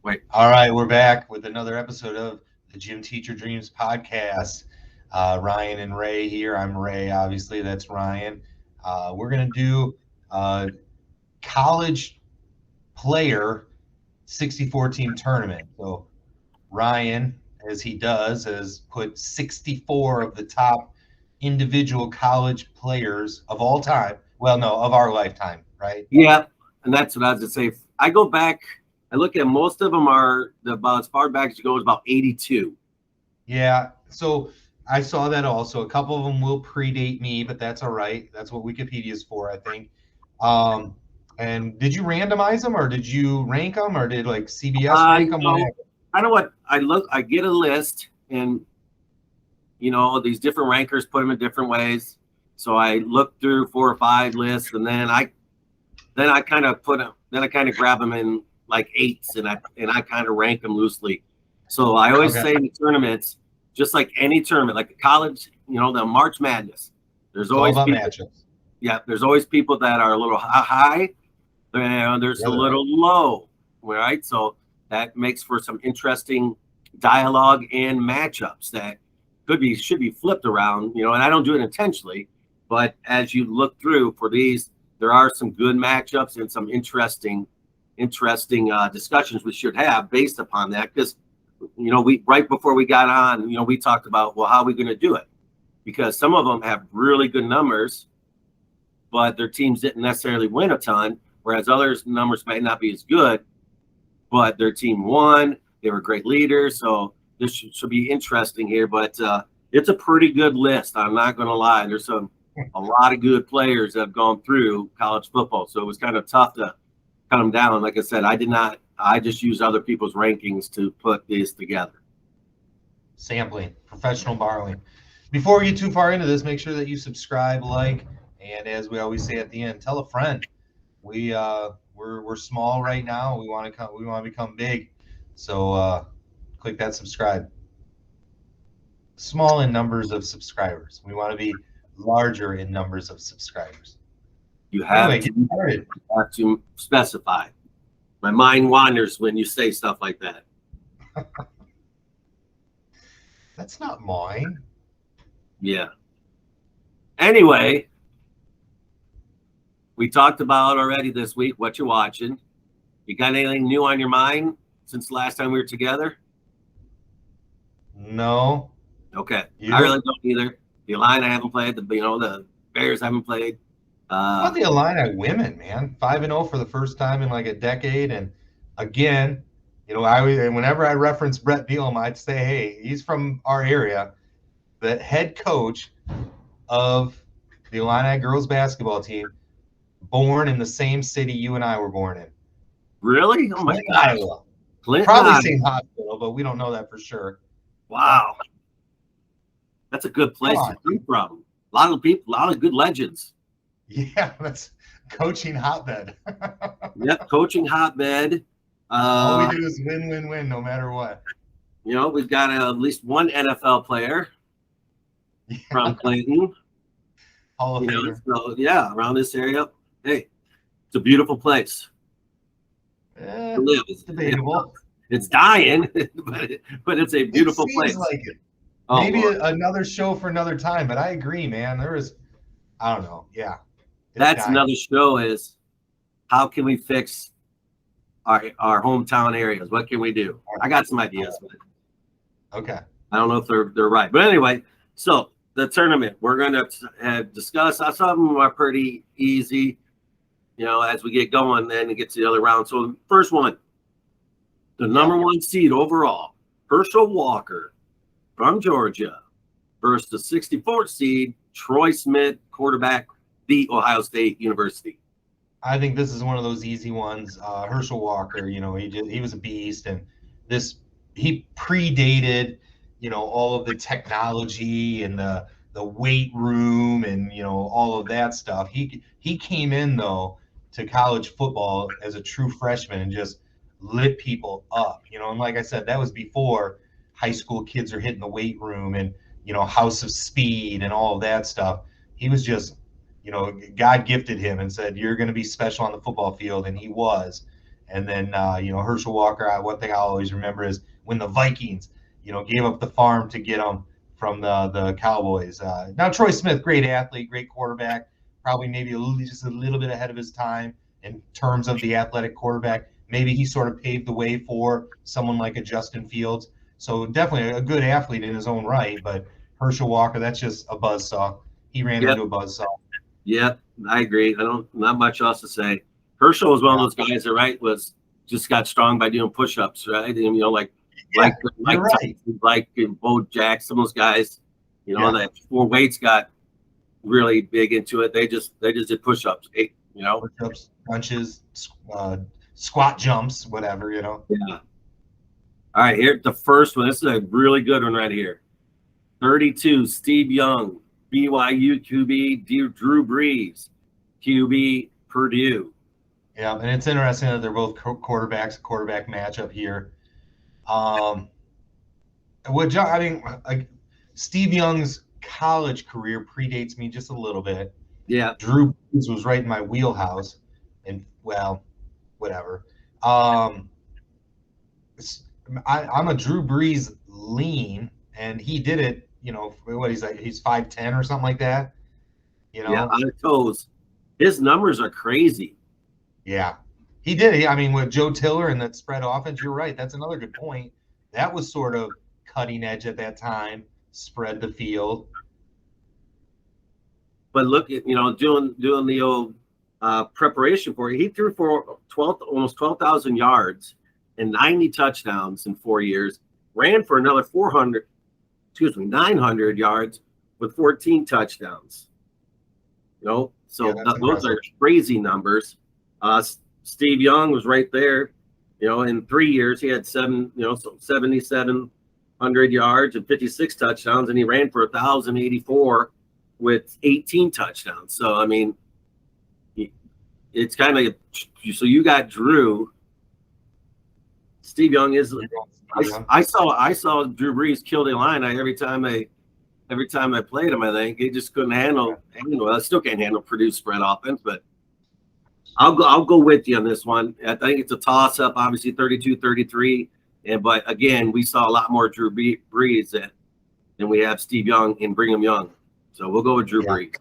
Wait. All right, we're back with another episode of the Gym Teacher Dreams podcast. Ryan and Ray here. I'm Ray, obviously. That's Ryan. We're going to do college player 64 team tournament. So, Ryan, as he does, has put 64 of the top individual college players of all time. Well, no, of our lifetime, right? Yeah, and that's what I was going to say. I go back, I look at most of them are about as far back as you go is about 82. Yeah. So I saw that also. A couple of them will predate me, but that's all right. That's what Wikipedia is for, I think. Um, and did you randomize them, or did you rank them, or did like CBS rank You them? What know, happened? I know what I get a list, and these different rankers put them in different ways. So I look through 4 or 5 lists, and then I kind of grab them in like eights, and I kind of rank them loosely. So I always Okay. say in tournaments, just like any tournament, like the college, the March Madness, there's It's all always about people. matchups. Yeah, there's always people that are a little high, and there's Yeah, a there are. little low, right? So that makes for some interesting dialogue and matchups that should be flipped around, and I don't do it intentionally, but as you look through for these, there are some good matchups and some interesting discussions we should have based upon that because we right before we got on, we talked about, well, how are we going to do it, because some of them have really good numbers but their teams didn't necessarily win a ton, whereas others' numbers might not be as good, but their team won. They were great leaders, so this should be interesting here. But it's a pretty good list. I'm not going to lie. There's a lot of good players that have gone through college football, so it was kind of tough to cut them down. Like I said, I did not. I just used other people's rankings to put this together. Sampling, professional borrowing. Before we get too far into this, make sure that you subscribe, like, and as we always say at the end, tell a friend. We're small right now. We want to become big. So click that subscribe. Small in numbers of subscribers. We want to be larger in numbers of subscribers. You have Anyway, get to started. specify. My mind wanders when you say stuff like that. That's not mine. Yeah. Anyway, we talked about already this week what you're watching. You got anything new on your mind since the last time we were together? No. Okay. I You? really don't either. The Illini haven't played. The Bears haven't played. How about the Illini women, man? 5-0 for the first time in like a decade. And again, whenever I reference Brett Bielema, I'd say, hey, he's from our area. The head coach of the Illini girls basketball team, born in the same city you and I were born in. Really? Oh my Clinton, gosh. Iowa. Clinton, Probably Iowa. same hospital, but we don't know that for sure. Wow. That's a good Come place to on. come from. A lot of people, a lot of good legends. Yeah, that's coaching hotbed. Yep. Coaching hotbed. All we do is win, win, win, no matter what. We've got at least one NFL player from Clinton. Hall of Famer. So yeah, around this area. Hey, it's a beautiful place to live. Debatable. It's dying, but it's a beautiful It place. seems like it. Oh, Maybe Lord. another show for another time, but I agree, man. I don't know. Yeah. That's dying. another show is how can we fix our hometown areas? What can we do? I got some ideas, but Okay. I don't know if they're right. But anyway, so the tournament, we're going to discuss. Some of them are pretty easy, as we get going, then it gets to the other round. So the first one, the number one seed overall, Herschel Walker from Georgia versus the 64th seed, Troy Smith, quarterback, the Ohio State University. I think this is one of those easy ones. Herschel Walker, he was a beast, and he predated, all of the technology and the weight room and all of that stuff. He came in though to college football as a true freshman and just lit people up. And like I said, that was before high school kids are hitting the weight room and House of Speed and all of that stuff. He was just God gifted him and said, you're going to be special on the football field. And he was. And then, Herschel Walker, one thing I always remember is when the Vikings, gave up the farm to get him from the Cowboys. Now, Troy Smith, great athlete, great quarterback, probably maybe just a little bit ahead of his time in terms of the athletic quarterback. Maybe he sort of paved the way for someone like a Justin Fields. So definitely a good athlete in his own right, but Herschel Walker, that's just a buzzsaw. He ran into a buzzsaw. Yep, I agree. Not much else to say. Herschel was one of those guys that just got strong by doing push-ups, right? And, like right. like Bo Jackson, those guys, that before weights got really big into it, they just did push-ups, push-ups, punches, squat jumps, whatever, Yeah. All right, here the first one. This is a really good one right here. 32, Steve Young, BYU QB, Drew Brees, QB, Purdue. Yeah, and it's interesting that they're both quarterback matchup here. Steve Young's college career predates me just a little bit. Yeah. Drew Brees was right in my wheelhouse, and whatever. I'm a Drew Brees lean, and he did it. He's 5'10" or something like that. Yeah, on his toes. His numbers are crazy. Yeah, he did. With Joe Tiller and that spread offense, you're right. That's another good point. That was sort of cutting edge at that time. Spread the field. But look at doing the old preparation for it. He threw for almost 12,000 yards and 90 touchdowns in 4 years. Ran for another 900 yards with 14 touchdowns. So those are crazy numbers. Steve Young was right there. In 3 years he had 7,700 yards and 56 touchdowns, and he ran for 1,084 with 18 touchdowns. So it's kind of so you got Drew. Steve Young is. I saw Drew Brees kill the line every time I played him. I think he just couldn't handle. I still can't handle Purdue's spread offense, but I'll go with you on this one. I think it's a toss up, obviously 32-33, but again, we saw a lot more Drew Brees than we have Steve Young and Brigham Young. So we'll go with Drew Brees.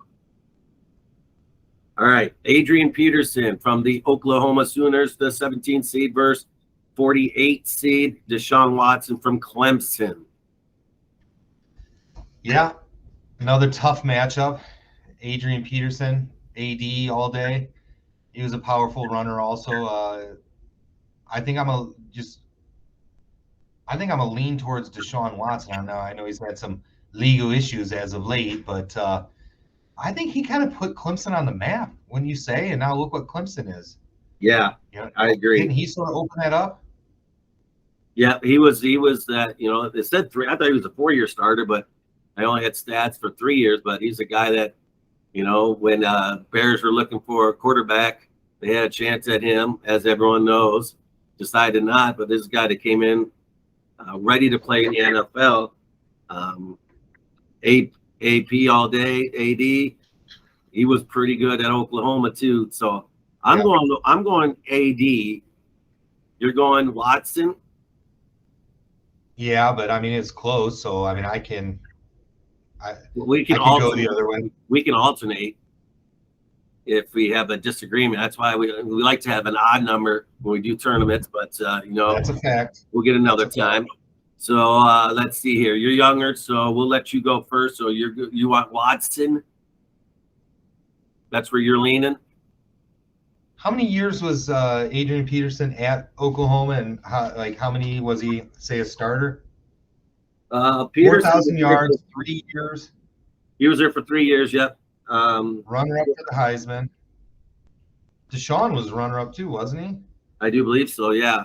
All right, Adrian Peterson from the Oklahoma Sooners, the 17 seed versus 48 seed Deshaun Watson from Clemson. Yeah, another tough matchup. Adrian Peterson, AD all day. He was a powerful runner also. I think I'm a lean towards Deshaun Watson. I know he's had some legal issues as of late, but I think he kind of put Clemson on the map, wouldn't you say? And now look what Clemson is. Yeah, I agree. Didn't he sort of open that up? Yeah, he was that, it said 3. I thought he was a 4-year starter, but I only had stats for 3 years. But he's a guy that, when Bears were looking for a quarterback, they had a chance at him, as everyone knows. Decided not, but this guy that came in ready to play in the NFL. AP all day, AD. He was pretty good at Oklahoma too. So I'm going AD. You're going Watson. Yeah, but it's close. So I can go the other way. We can alternate if we have a disagreement. That's why we like to have an odd number when we do tournaments. But that's a fact. We'll get another time. So let's see here. You're younger, so we'll let you go first. So you want Watson? That's where you're leaning. How many years was Adrian Peterson at Oklahoma, and how many was he, say, a starter? 4,000 yards, 3 years. He was there for 3 years. Yep. Runner-up to the Heisman. Deshaun was runner-up too, wasn't he? I do believe so. Yeah.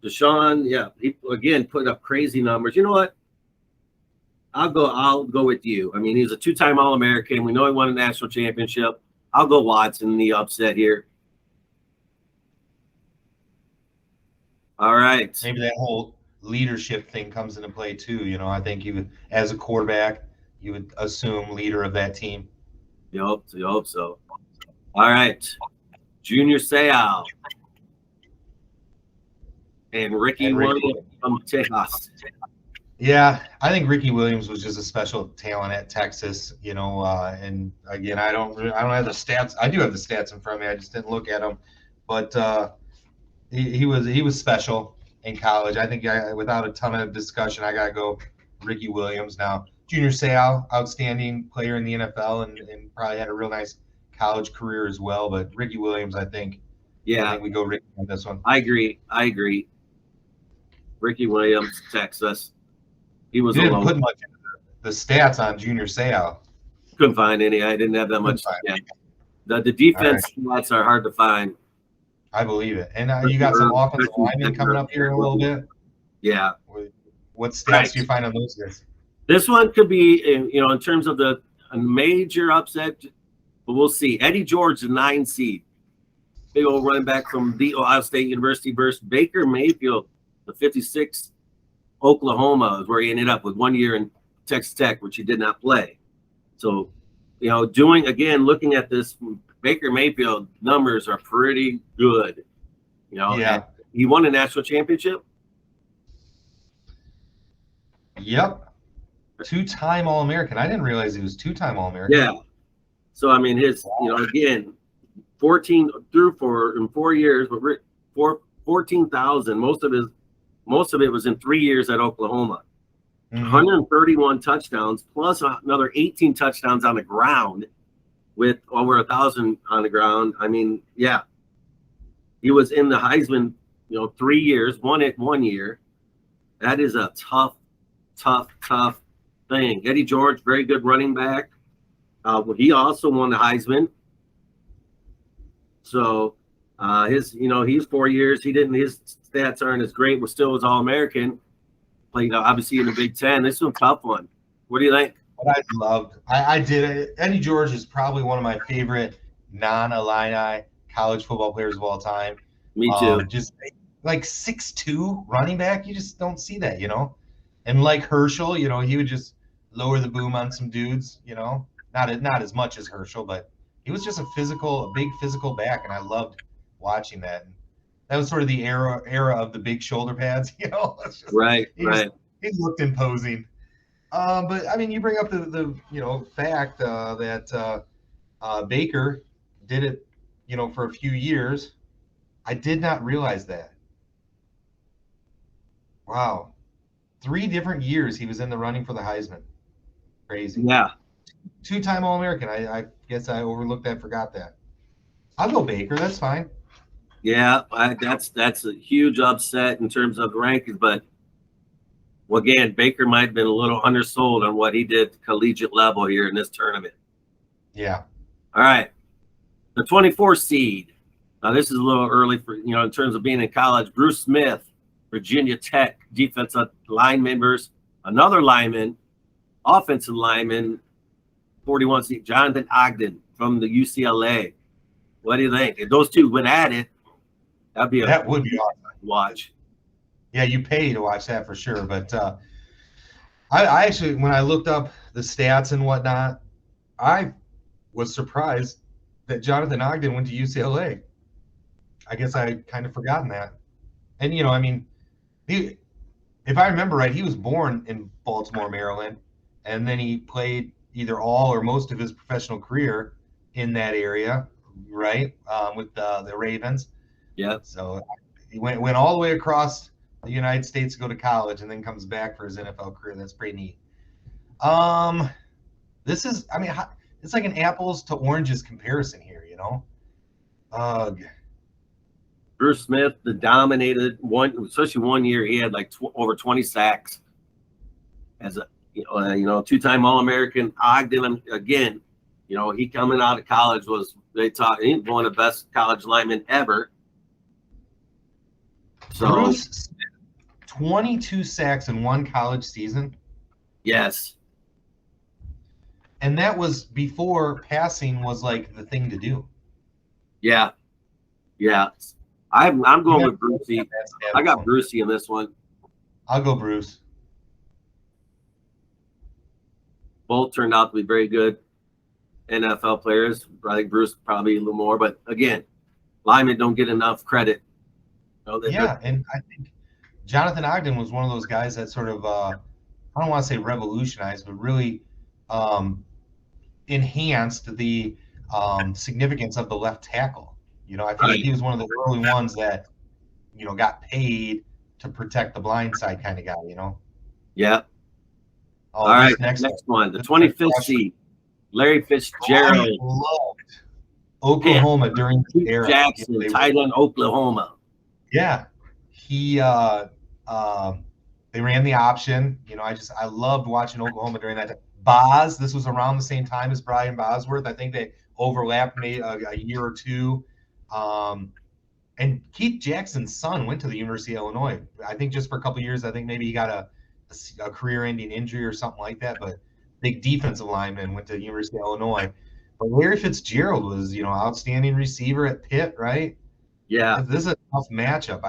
Deshaun. Yeah. He again put up crazy numbers. You know what? I'll go with you. He's a 2-time All-American. We know he won a national championship. I'll go Watson in the upset here. All right. Maybe that whole leadership thing comes into play too. I think you would, as a quarterback, you would assume leader of that team. You hope so. All right. Junior Seau and Ricky Williams from Texas. Yeah, I think Ricky Williams was just a special talent at Texas, and again, I don't have the stats. I do have the stats in front of me. I just didn't look at them, but he was special in college. I think without a ton of discussion, I gotta go Ricky Williams. Now, Junior Seau, outstanding player in the NFL, and probably had a real nice college career as well. But Ricky Williams, I think we go Ricky on this one. I agree. Ricky Williams, Texas. He was You didn't alone. put much into the stats on Junior Seau. Couldn't find any. I didn't have that much. Yeah. The defense stats are hard to find. I believe it. And you got some offensive linemen coming up here in a little bit. Yeah. What stats do you find on those guys? This one could be, in terms of a major upset, but we'll see. Eddie George, the 9 seed. Big old running back from the Ohio State University versus Baker Mayfield, the 56. Oklahoma is where he ended up with 1 year in Texas Tech, which he did not play. So, looking at this, Baker Mayfield numbers are pretty good. Yeah. He won a national championship. Yep. 2-time All-American. I didn't realize he was 2-time All-American. Yeah. So, I mean, his, again, 14 through in 4 years, but 14,000, most of it was in 3 years at Oklahoma. 131 touchdowns plus another 18 touchdowns on the ground with over 1,000 on the ground. I mean, yeah, he was in the Heisman, 3 years, won it 1 year. That is a tough thing. Eddie George, very good running back. He also won the Heisman. So he's 4 years. His stats aren't as great, but still was All-American. Played obviously in the Big Ten. This is a tough one. What do you think? What I did. Eddie George is probably one of my favorite non-Illini college football players of all time. Me too. Just like 6'2" running back, you just don't see that, And like Herschel, he would just lower the boom on some dudes, Not as much as Herschel, but he was just a big physical back, and I loved watching that. And that was sort of the era of the big shoulder pads, Right. He looked imposing. But I mean, you bring up the fact that Baker did it, for a few years. I did not realize that. Wow, 3 different years he was in the running for the Heisman. Crazy. Yeah. 2-time All-American. I guess I overlooked that, forgot that. I'll go Baker. That's fine. Yeah, that's a huge upset in terms of the rankings, but again, Baker might have been a little undersold on what he did at collegiate level here in this tournament. Yeah. All right. The 24 seed. Now, this is a little early for, in terms of being in college. Bruce Smith, Virginia Tech, defensive lineman versus another lineman, offensive lineman, 41 seed, Jonathan Ogden from the UCLA. What do you think? If those two went at it, that would be awesome. Watch. Yeah, you pay to watch that for sure. But I actually, when I looked up the stats and whatnot, I was surprised that Jonathan Ogden went to UCLA. I guess I kind of forgotten that. And, I mean, if I remember right, he was born in Baltimore, Maryland, and then he played either all or most of his professional career in that area, right, with the Ravens. Yeah. So he went all the way across the United States to go to college and then comes back for his NFL career. That's pretty neat. This is, I mean, it's like an apples to oranges comparison here, Bruce Smith, the dominated especially 1 year, he had like over 20 sacks as a, 2-time All-American. Ogden, again, he coming out of college he was one of the best college linemen ever. So, Bruce, 22 sacks in one college season. Yes. And that was before passing was like the thing to do. Yeah. I'm going with Brucey. I got Brucey in this one. I'll go Bruce. Both turned out to be very good. NFL players. I think Bruce probably a little more, but again, linemen don't get enough credit. Yeah, and I think Jonathan Ogden was one of those guys that sort of I don't want to say revolutionized, but really enhanced the significance of the left tackle. I feel like he was one of the early ones that got paid to protect the blind side kind of guy. Yeah. Oh, all right, next one, the 25th seed, Larry Fitzgerald. I loved Oklahoma during the era. Jackson, tight end, Oklahoma. Yeah, he they ran the option. I loved watching Oklahoma during that time. Boz, this was around the same time as Brian Bosworth. I think they overlapped maybe a year or two. And Keith Jackson's son went to the University of Illinois. I think just for a couple of years. I think maybe he got a career-ending injury or something like that. But big defensive lineman, went to the University of Illinois. But Larry Fitzgerald was, outstanding receiver at Pitt, right? Yeah. This is a tough matchup.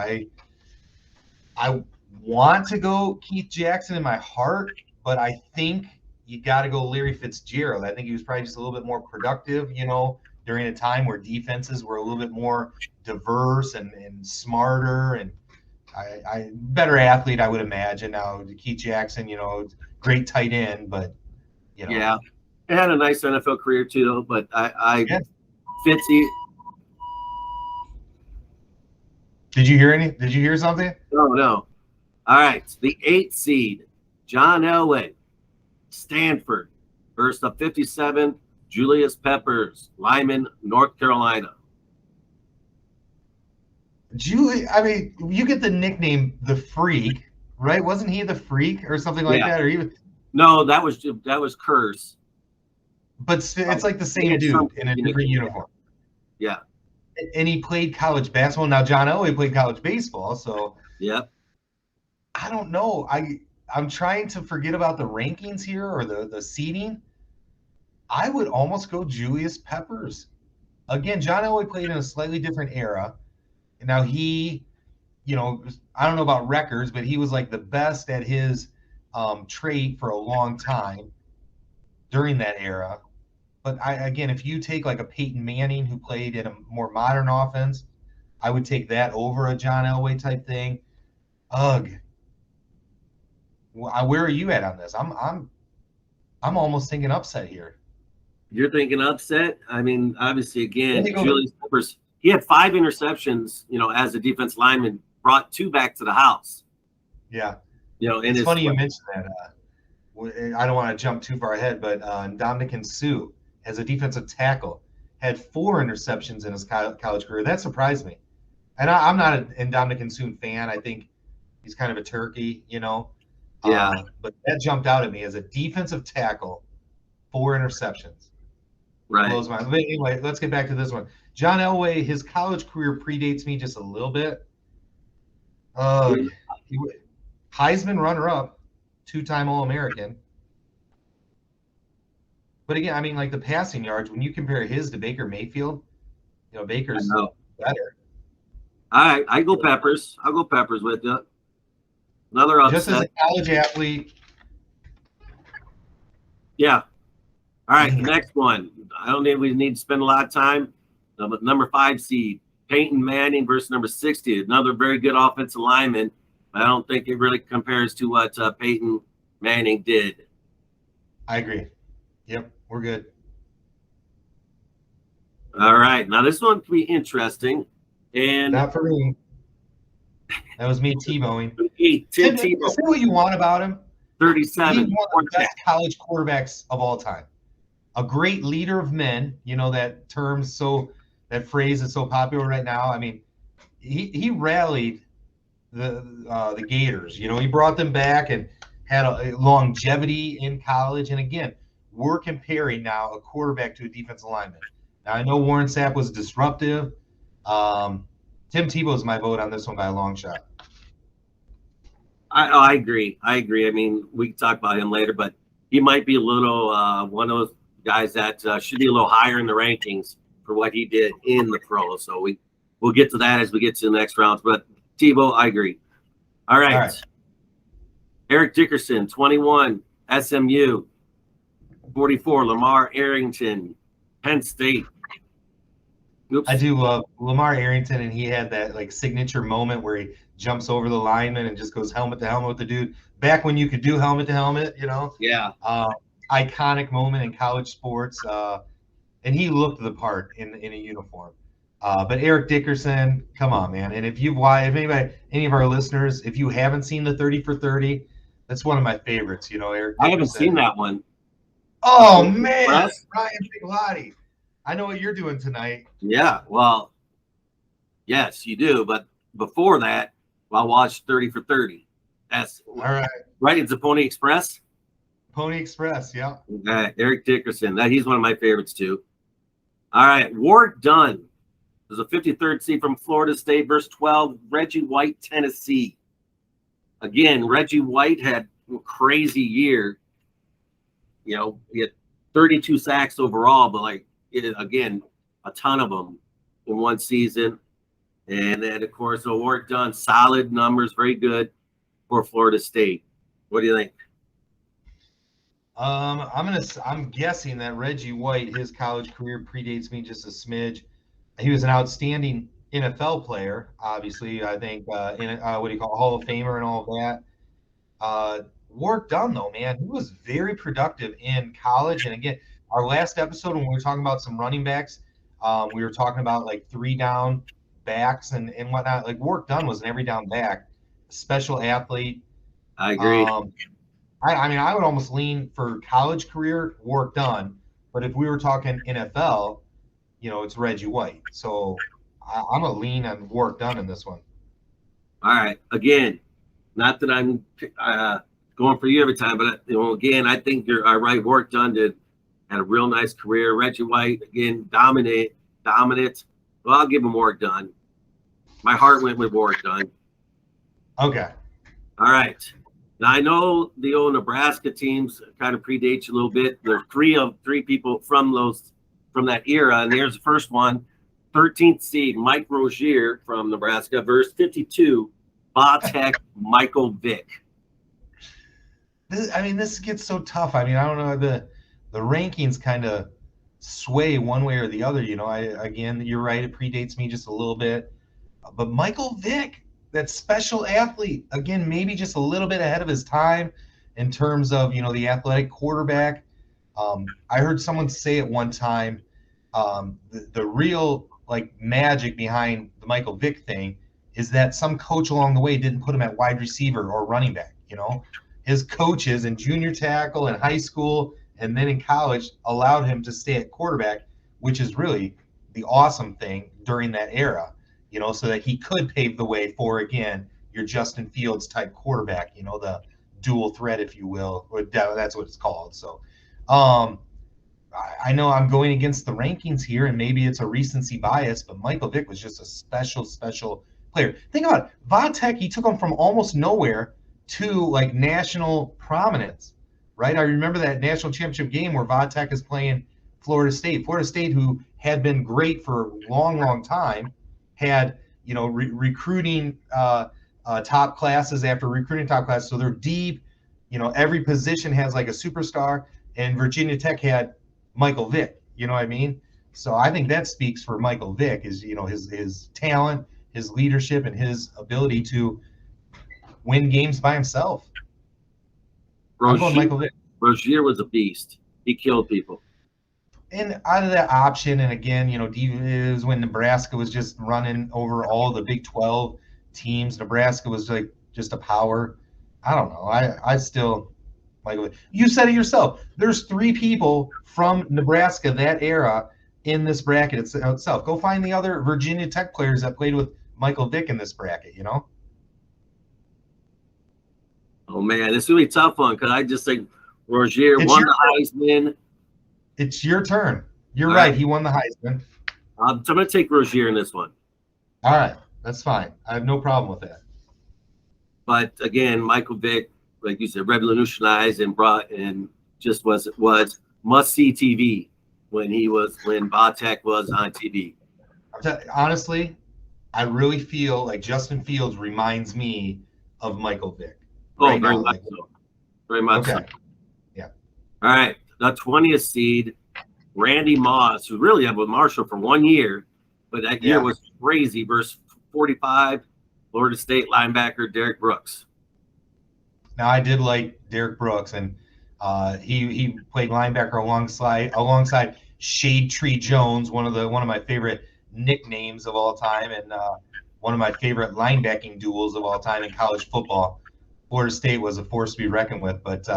I want to go Keith Jackson in my heart, but I think you got to go Larry Fitzgerald. I think he was probably just a little bit more productive, during a time where defenses were a little bit more diverse and smarter, and I better athlete, I would imagine. Now, Keith Jackson, great tight end, but yeah, he had a nice NFL career too, though. But Fitzy. Did you hear something? No. All right, the 8th seed, John Elway, Stanford, versus the 57th, Julius Peppers, Lyman, North Carolina. You get the nickname the Freak, right? Wasn't he the Freak or something like that? Or even no, that was Curse. But it's like the same dude in a different uniform. Yeah. And he played college basketball. Now John Elway played college baseball, so yep. I don't know. I'm trying to forget about the rankings here or the seeding. I would almost go Julius Peppers. Again, John Elway played in a slightly different era. And now he, I don't know about records, but he was like the best at his trait for a long time during that era. But again, if you take like a Peyton Manning who played in a more modern offense, I would take that over a John Elway type thing. Ugh. Where are you at on this? I'm almost thinking upset here. You're thinking upset? I mean, obviously, again, Julius Peppers, he had 5 interceptions, as a defense lineman, brought 2 back to the house. Yeah. It's funny you mentioned that. I don't want to jump too far ahead, but Ndamukong Suh, as a defensive tackle, had 4 interceptions in his college career. That surprised me. And I'm not an Ndamukong Suh fan. I think he's kind of a turkey, Yeah. But that jumped out at me as a defensive tackle, 4 interceptions. Right. Blows my mind. But anyway, let's get back to this one. John Elway, his college career predates me just a little bit. Heisman runner-up, 2-time All-American. But again, I mean, like the passing yards, when you compare his to Baker Mayfield, Baker's better. All right, I go Peppers. I'll go Peppers with you. Another upset. Just as a college athlete. Yeah. All right, the next one. I don't think we need to spend a lot of time. Number 5 seed, Peyton Manning versus number 60. Another very good offensive lineman. I don't think it really compares to what Peyton Manning did. I agree. Yep, we're good. All right, now this one could be interesting. And not for me. That was me Tebowing. Tim Tebow. Say what you want about him. 37. He's one of the best college quarterbacks of all time. A great leader of men. That phrase is so popular right now. I mean, he rallied the Gators. He brought them back and had a longevity in college. And again, we're comparing now a quarterback to a defensive lineman. Now, I know Warren Sapp was disruptive. Tim Tebow is my vote on this one by a long shot. I agree. I mean, we can talk about him later, but he might be a little one of those guys that should be a little higher in the rankings for what he did in the pro. So we'll get to that as we get to the next rounds. But Tebow, I agree. All right. Eric Dickerson, 21, SMU. 44, Lamar Arrington, Penn State. Oops. I do love Lamar Arrington, and he had that like signature moment where he jumps over the lineman and just goes helmet to helmet with the dude. Back when you could do helmet to helmet, you know. Yeah. Iconic moment in college sports, and he looked the part in a uniform. But Eric Dickerson, come on, man! And if any of our listeners, if you haven't seen the 30 for 30, that's one of my favorites. You know, Eric Dickerson. I haven't seen that one. Oh man, Ryan Biglotti. I know what you're doing tonight. Yeah, well, yes, you do. But before that, I watched 30 for 30. That's all right. Right, it's a Pony Express. Pony Express, yeah. Eric Dickerson. He's one of my favorites too. All right, Warrick Dunn. There's a 53rd seed from Florida State, verse 12. Reggie White, Tennessee. Again, Reggie White had a crazy year. You know, he had 32 sacks overall, but again, a ton of them in one season. And then, of course, Warrick Dunn, solid numbers, very good for Florida State. What do you think? I'm guessing that Reggie White, his college career predates me just a smidge. He was an outstanding NFL player, obviously. I think what do you call Hall of Famer and all of that. Warrick Dunn, though, man, he was very productive in college. And again, our last episode when we were talking about some running backs, we were talking about like 3-down backs and whatnot. Like Warrick Dunn was an every down back, special athlete. I agree. I mean, I would almost lean for college career, Warrick Dunn. But if we were talking NFL, you know, it's Reggie White. So I'm a lean on Warrick Dunn in this one. All right. Again, not that I'm going for you every time, but again, I think you're right. Warrick Dunn had a real nice career. Reggie White, again, dominant. Well, I'll give him Warrick Dunn. My heart went with Warrick Dunn. Okay. All right. Now, I know the old Nebraska teams kind of predate you a little bit. There's three people from that era, and here's the first one. 13th seed, Mike Rozier from Nebraska, verse 52, Va-Tech Michael Vick. This gets so tough. I mean, I don't know, the rankings kind of sway one way or the other. You know, again, you're right. It predates me just a little bit. But Michael Vick, that special athlete, again, maybe just a little bit ahead of his time in terms of, you know, the athletic quarterback. I heard someone say at one time, the real like magic behind the Michael Vick thing is that some coach along the way didn't put him at wide receiver or running back. You know, his coaches in junior tackle and high school and then in college allowed him to stay at quarterback, which is really the awesome thing during that era, you know, so that he could pave the way for, again, your Justin Fields type quarterback, you know, the dual threat, if you will, or that's what it's called. So I know I'm going against the rankings here, and maybe it's a recency bias, but Michael Vick was just a special player. Think about it. Va-Tech, he took him from almost nowhere to like national prominence, right? I remember that national championship game where Va-Tech is playing Florida State. Florida State, who had been great for a long time, had, you know, recruiting top classes after recruiting top classes. So they're deep. You know, every position has like a superstar. And Virginia Tech had Michael Vick. You know what I mean? So I think that speaks for Michael Vick, is, you know, his talent, his leadership, and his ability to win games by himself. Michael Vick. Rozier was a beast. He killed people. And out of that option, and again, you know, it was when Nebraska was just running over all the Big 12 teams. Nebraska was like just a power. I don't know. I still, Michael, you said it yourself. There's 3 people from Nebraska that era in this bracket itself. Go find the other Virginia Tech players that played with Michael Vick in this bracket, you know? Oh, man, this is really a tough one because I just think Rozier won the Heisman. It's your turn. You're right. He won the Heisman. So I'm going to take Rozier in this one. All right. That's fine. I have no problem with that. But, again, Michael Vick, like you said, revolutionized and brought and just was must-see TV when Va-Tech was on TV. Honestly, I really feel like Justin Fields reminds me of Michael Vick. Oh, very much so. Very much so. Yeah. All right. The 20th seed, Randy Moss, who really had with Marshall for 1 year, but that year Yeah. was crazy, versus 45 Florida State linebacker Derek Brooks. Now I did like Derek Brooks, and he played linebacker alongside Shade Tree Jones, one of my favorite nicknames of all time, and one of my favorite linebacking duels of all time in college football. Florida State was a force to be reckoned with, but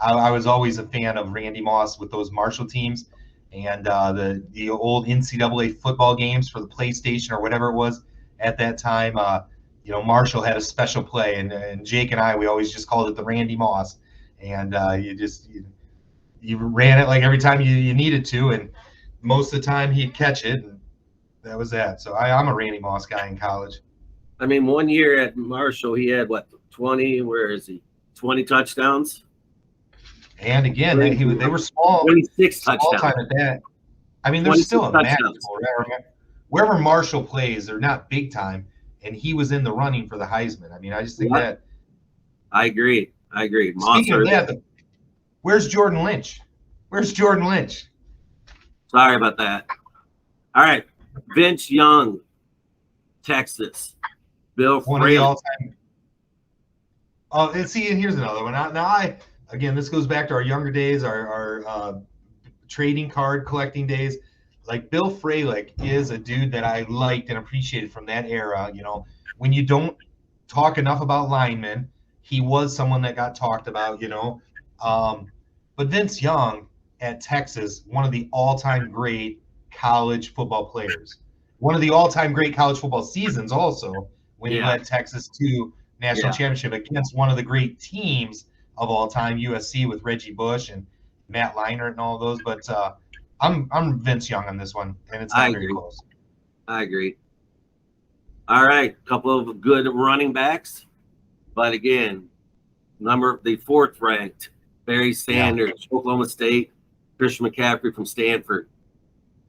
I was always a fan of Randy Moss with those Marshall teams and the old NCAA football games for the PlayStation or whatever it was at that time. Marshall had a special play, and Jake and I, we always just called it the Randy Moss, and you ran it like every time you needed to, and most of the time he'd catch it, and that was that. So I'm a Randy Moss guy in college. I mean, 1 year at Marshall, he had what, 20? Where is he? 20 touchdowns. And again, they were small 26 small touchdowns. time at that. I mean, there's still a 26 match touchdowns. wherever Marshall plays, they're not big time, and he was in the running for the Heisman. I mean, I just think Yeah. that. I agree. Speaking of that, where's Jordan Lynch? Where's Jordan Lynch? Sorry about that. All right. Vince Young, Texas. Bill One of the Fraley. all-time. Oh, and see, and here's another one. Again, this goes back to our younger days, our trading card collecting days. Like Bill Fralick is a dude that I liked and appreciated from that era. When you don't talk enough about linemen, he was someone that got talked about. But Vince Young at Texas, one of the all-time great college football players, one of the all-time great college football seasons also, when he led Texas to national championship against one of the great teams of all time, USC, with Reggie Bush and Matt Leinart and all those. But I'm Vince Young on this one, and it's not very close. I agree. All right, couple of good running backs, but again, the fourth ranked Barry Sanders, Oklahoma State, Christian McCaffrey from Stanford.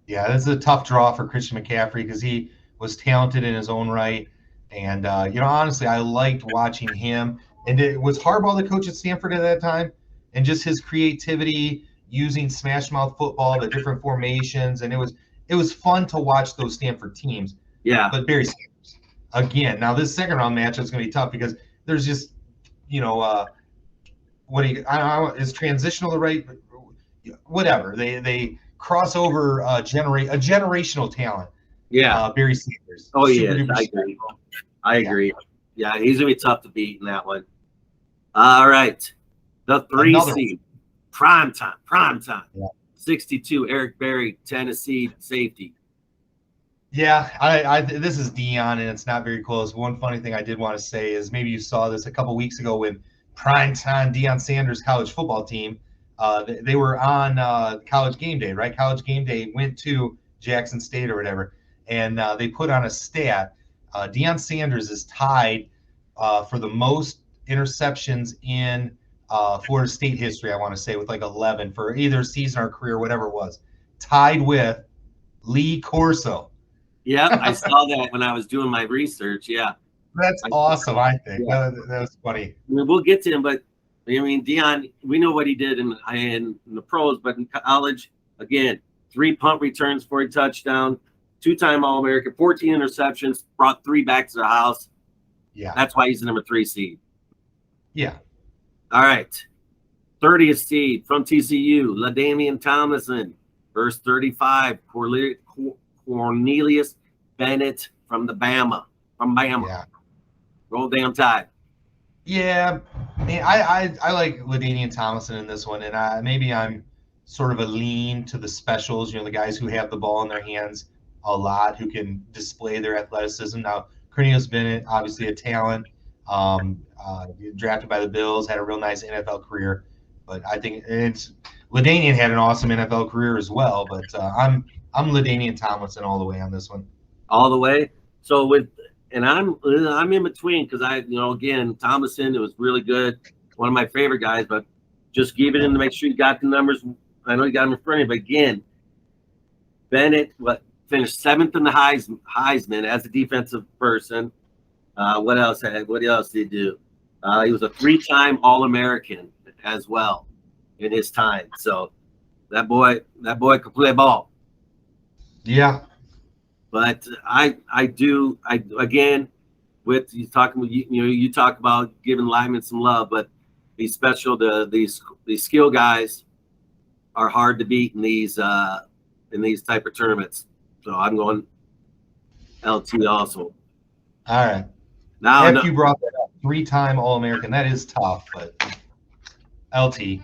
Yeah, this is a tough draw for Christian McCaffrey because he was talented in his own right. And, honestly, I liked watching him. And it was Harbaugh the coach at Stanford at that time, and just his creativity using smash mouth football, the different formations. And it was fun to watch those Stanford teams. Yeah. But Barry Sanders, again, now this second round matchup is going to be tough because there's just, is transitional the right? Whatever. They cross over a generational talent. Yeah. Barry Sanders. Oh, yeah. I agree. Yeah, he's going to be tough to beat in that one. All right. The 3 seed. Prime time. Yeah. 62, Eric Berry, Tennessee safety. Yeah, I this is Dion, and it's not very close. One funny thing I did want to say is maybe you saw this a couple weeks ago when primetime Deion Sanders' college football team, they were on College Game Day, right? College Game Day went to Jackson State or whatever, and they put on a stat. Deion Sanders is tied for the most interceptions in Florida State history, I want to say, with like 11 for either season or career, whatever it was. Tied with Lee Corso. Yeah, I saw that when I was doing my research. Yeah. That's awesome, I think. Yeah. That was funny. I mean, we'll get to him, but I mean, Deion, we know what he did in the pros, but in college, again, 3 punt returns for a touchdown, 2-time All-American, 14 interceptions, brought 3 back to the house. Yeah. That's why he's the number 3 seed. Yeah. All right. 30th seed from TCU, LaDainian Tomlinson, verse 35, Cornelius Bennett from Bama. Yeah. Roll damn Tide. Yeah, I like LaDainian Tomlinson in this one, and maybe I'm sort of a lean to the specials, the guys who have the ball in their hands a lot, who can display their athleticism. Now, Cornelius Bennett, obviously a talent, drafted by the Bills, had a real nice NFL career, but I think LaDainian had an awesome NFL career as well. But I'm LaDainian Tomlinson all the way on this one. All the way. So I'm in between because again, Tomlinson, it was really good, one of my favorite guys, but just give it in to make sure you got the numbers. I know you got them in front of you, but again, Bennett finished 7th in the Heisman as a defensive person. What else did he do? He was a 3-time All-American as well in his time. So That boy could play ball. Yeah. But I again, with you talking with you talk about giving linemen some love, but these these skill guys are hard to beat in these type of tournaments. So I'm going LT also. All right. Now After you brought that up, 3-time All-American, that is tough, but LT.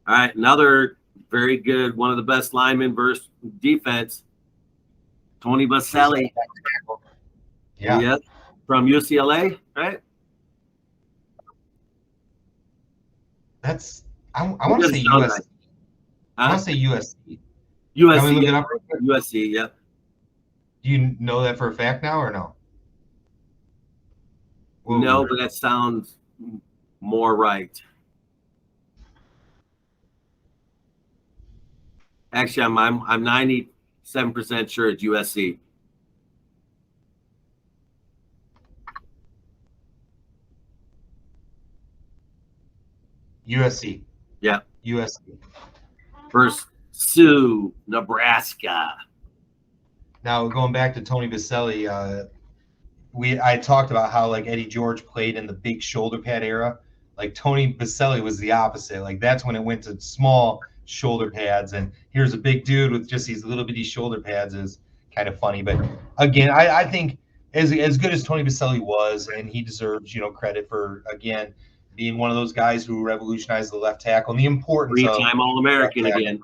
All right, another very good, one of the best linemen versus defense, Tony Baselli. Yeah. Yep. From UCLA, right? I want to say USC. Huh? I want to say USC. USC. Can we look it up? USC, yep. Do you know that for a fact now or no? Ooh. No, but that sounds more right. Actually, I'm 97% sure it's USC. USC. Yeah. USC. First, Sioux, Nebraska. Now going back to Tony Baselli, I talked about how like Eddie George played in the big shoulder pad era. Like Tony Baselli was the opposite. Like that's when it went to small shoulder pads, and here's a big dude with just these little bitty shoulder pads is kind of funny. But again, I think as good as Tony Baselli was, and he deserves credit for again being one of those guys who revolutionized the left tackle and the importance of three-time All-American again.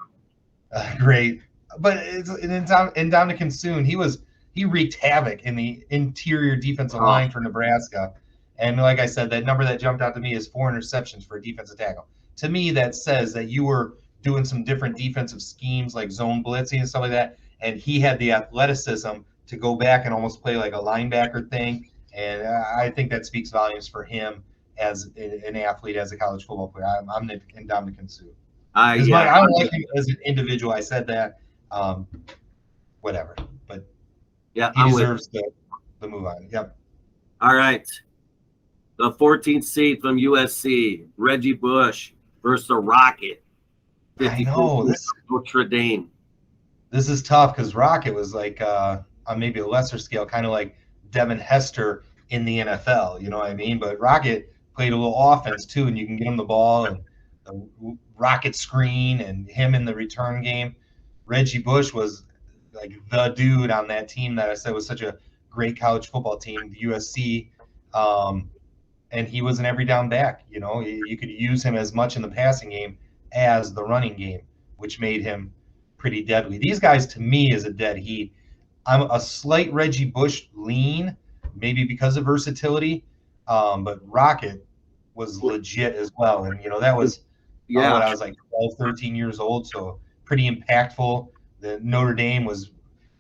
Great, but in Ndamukong Suh, he wreaked havoc in the interior defensive line for Nebraska. And like I said, that number that jumped out to me is 4 interceptions for a defensive tackle. To me, that says that you were doing some different defensive schemes like zone blitzing and stuff like that. And he had the athleticism to go back and almost play like a linebacker thing. And I think that speaks volumes for him as an athlete, as a college football player. I'm Ndamukong Suh. I don't like him as an individual. I said that. Whatever. But yeah, he deserves the move on. Yep. All right. The 14th seed from USC, Reggie Bush versus the Rocket. I know this Notre Dame. This is tough because Rocket was like on maybe a lesser scale, kind of like Devin Hester in the NFL. You know what I mean? But Rocket played a little offense too, and you can get him the ball and the rocket screen and him in the return game. Reggie Bush was like the dude on that team that I said was such a great college football team, the USC. And he was an every down back. You could use him as much in the passing game as the running game, which made him pretty deadly. These guys, to me, is a dead heat. I'm a slight Reggie Bush lean, maybe because of versatility, but Rocket was legit as well. And, that was when I was like 12, 13 years old, so pretty impactful. The Notre Dame was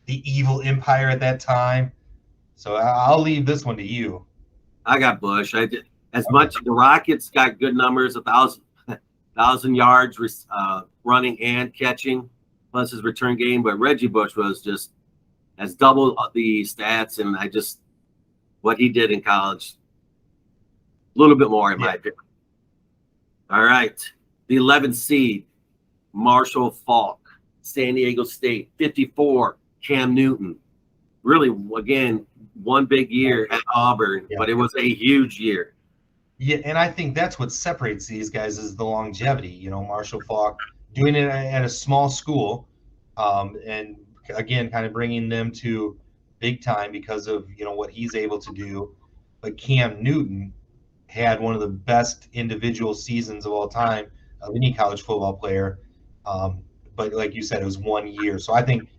the evil empire at that time. So I'll leave this one to you. I got Bush. Much the Rockets got good numbers, 1,000 yards running and catching, plus his return game. But Reggie Bush has double the stats, and what he did in college, a little bit more in my opinion. All right, the 11th seed, Marshall Faulk, San Diego State, 54, Cam Newton. Really, again, one big year at Auburn, but it was a huge year. Yeah, and I think that's what separates these guys is the longevity. Marshall Faulk doing it at a small school, and again, kind of bringing them to big time because of what he's able to do. But Cam Newton had one of the best individual seasons of all time of any college football player. But like you said, it was 1 year. So I think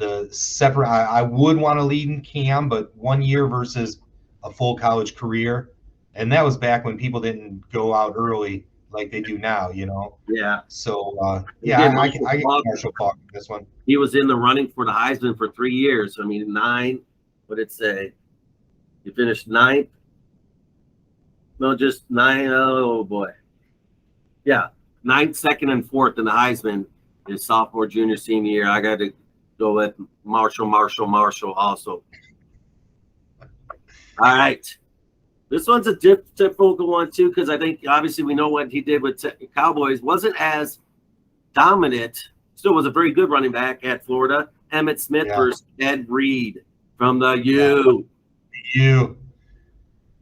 I would want to lead in Cam, but 1 year versus a full college career. And that was back when people didn't go out early like they do now, Yeah. So, I get Marshall Faulk in this one. He was in the running for the Heisman for 3 years. I mean, 9, what did it say? He finished 9th. No, just 9. Oh, boy. Yeah, 9th, 2nd, and 4th in the Heisman his sophomore, junior, senior year. I got to go with Marshall also. All right. This one's a difficult one, too, because I think, obviously, we know what he did with Cowboys. Wasn't as dominant, still was a very good running back at Florida. Emmitt Smith Yeah. versus Ed Reed from the U.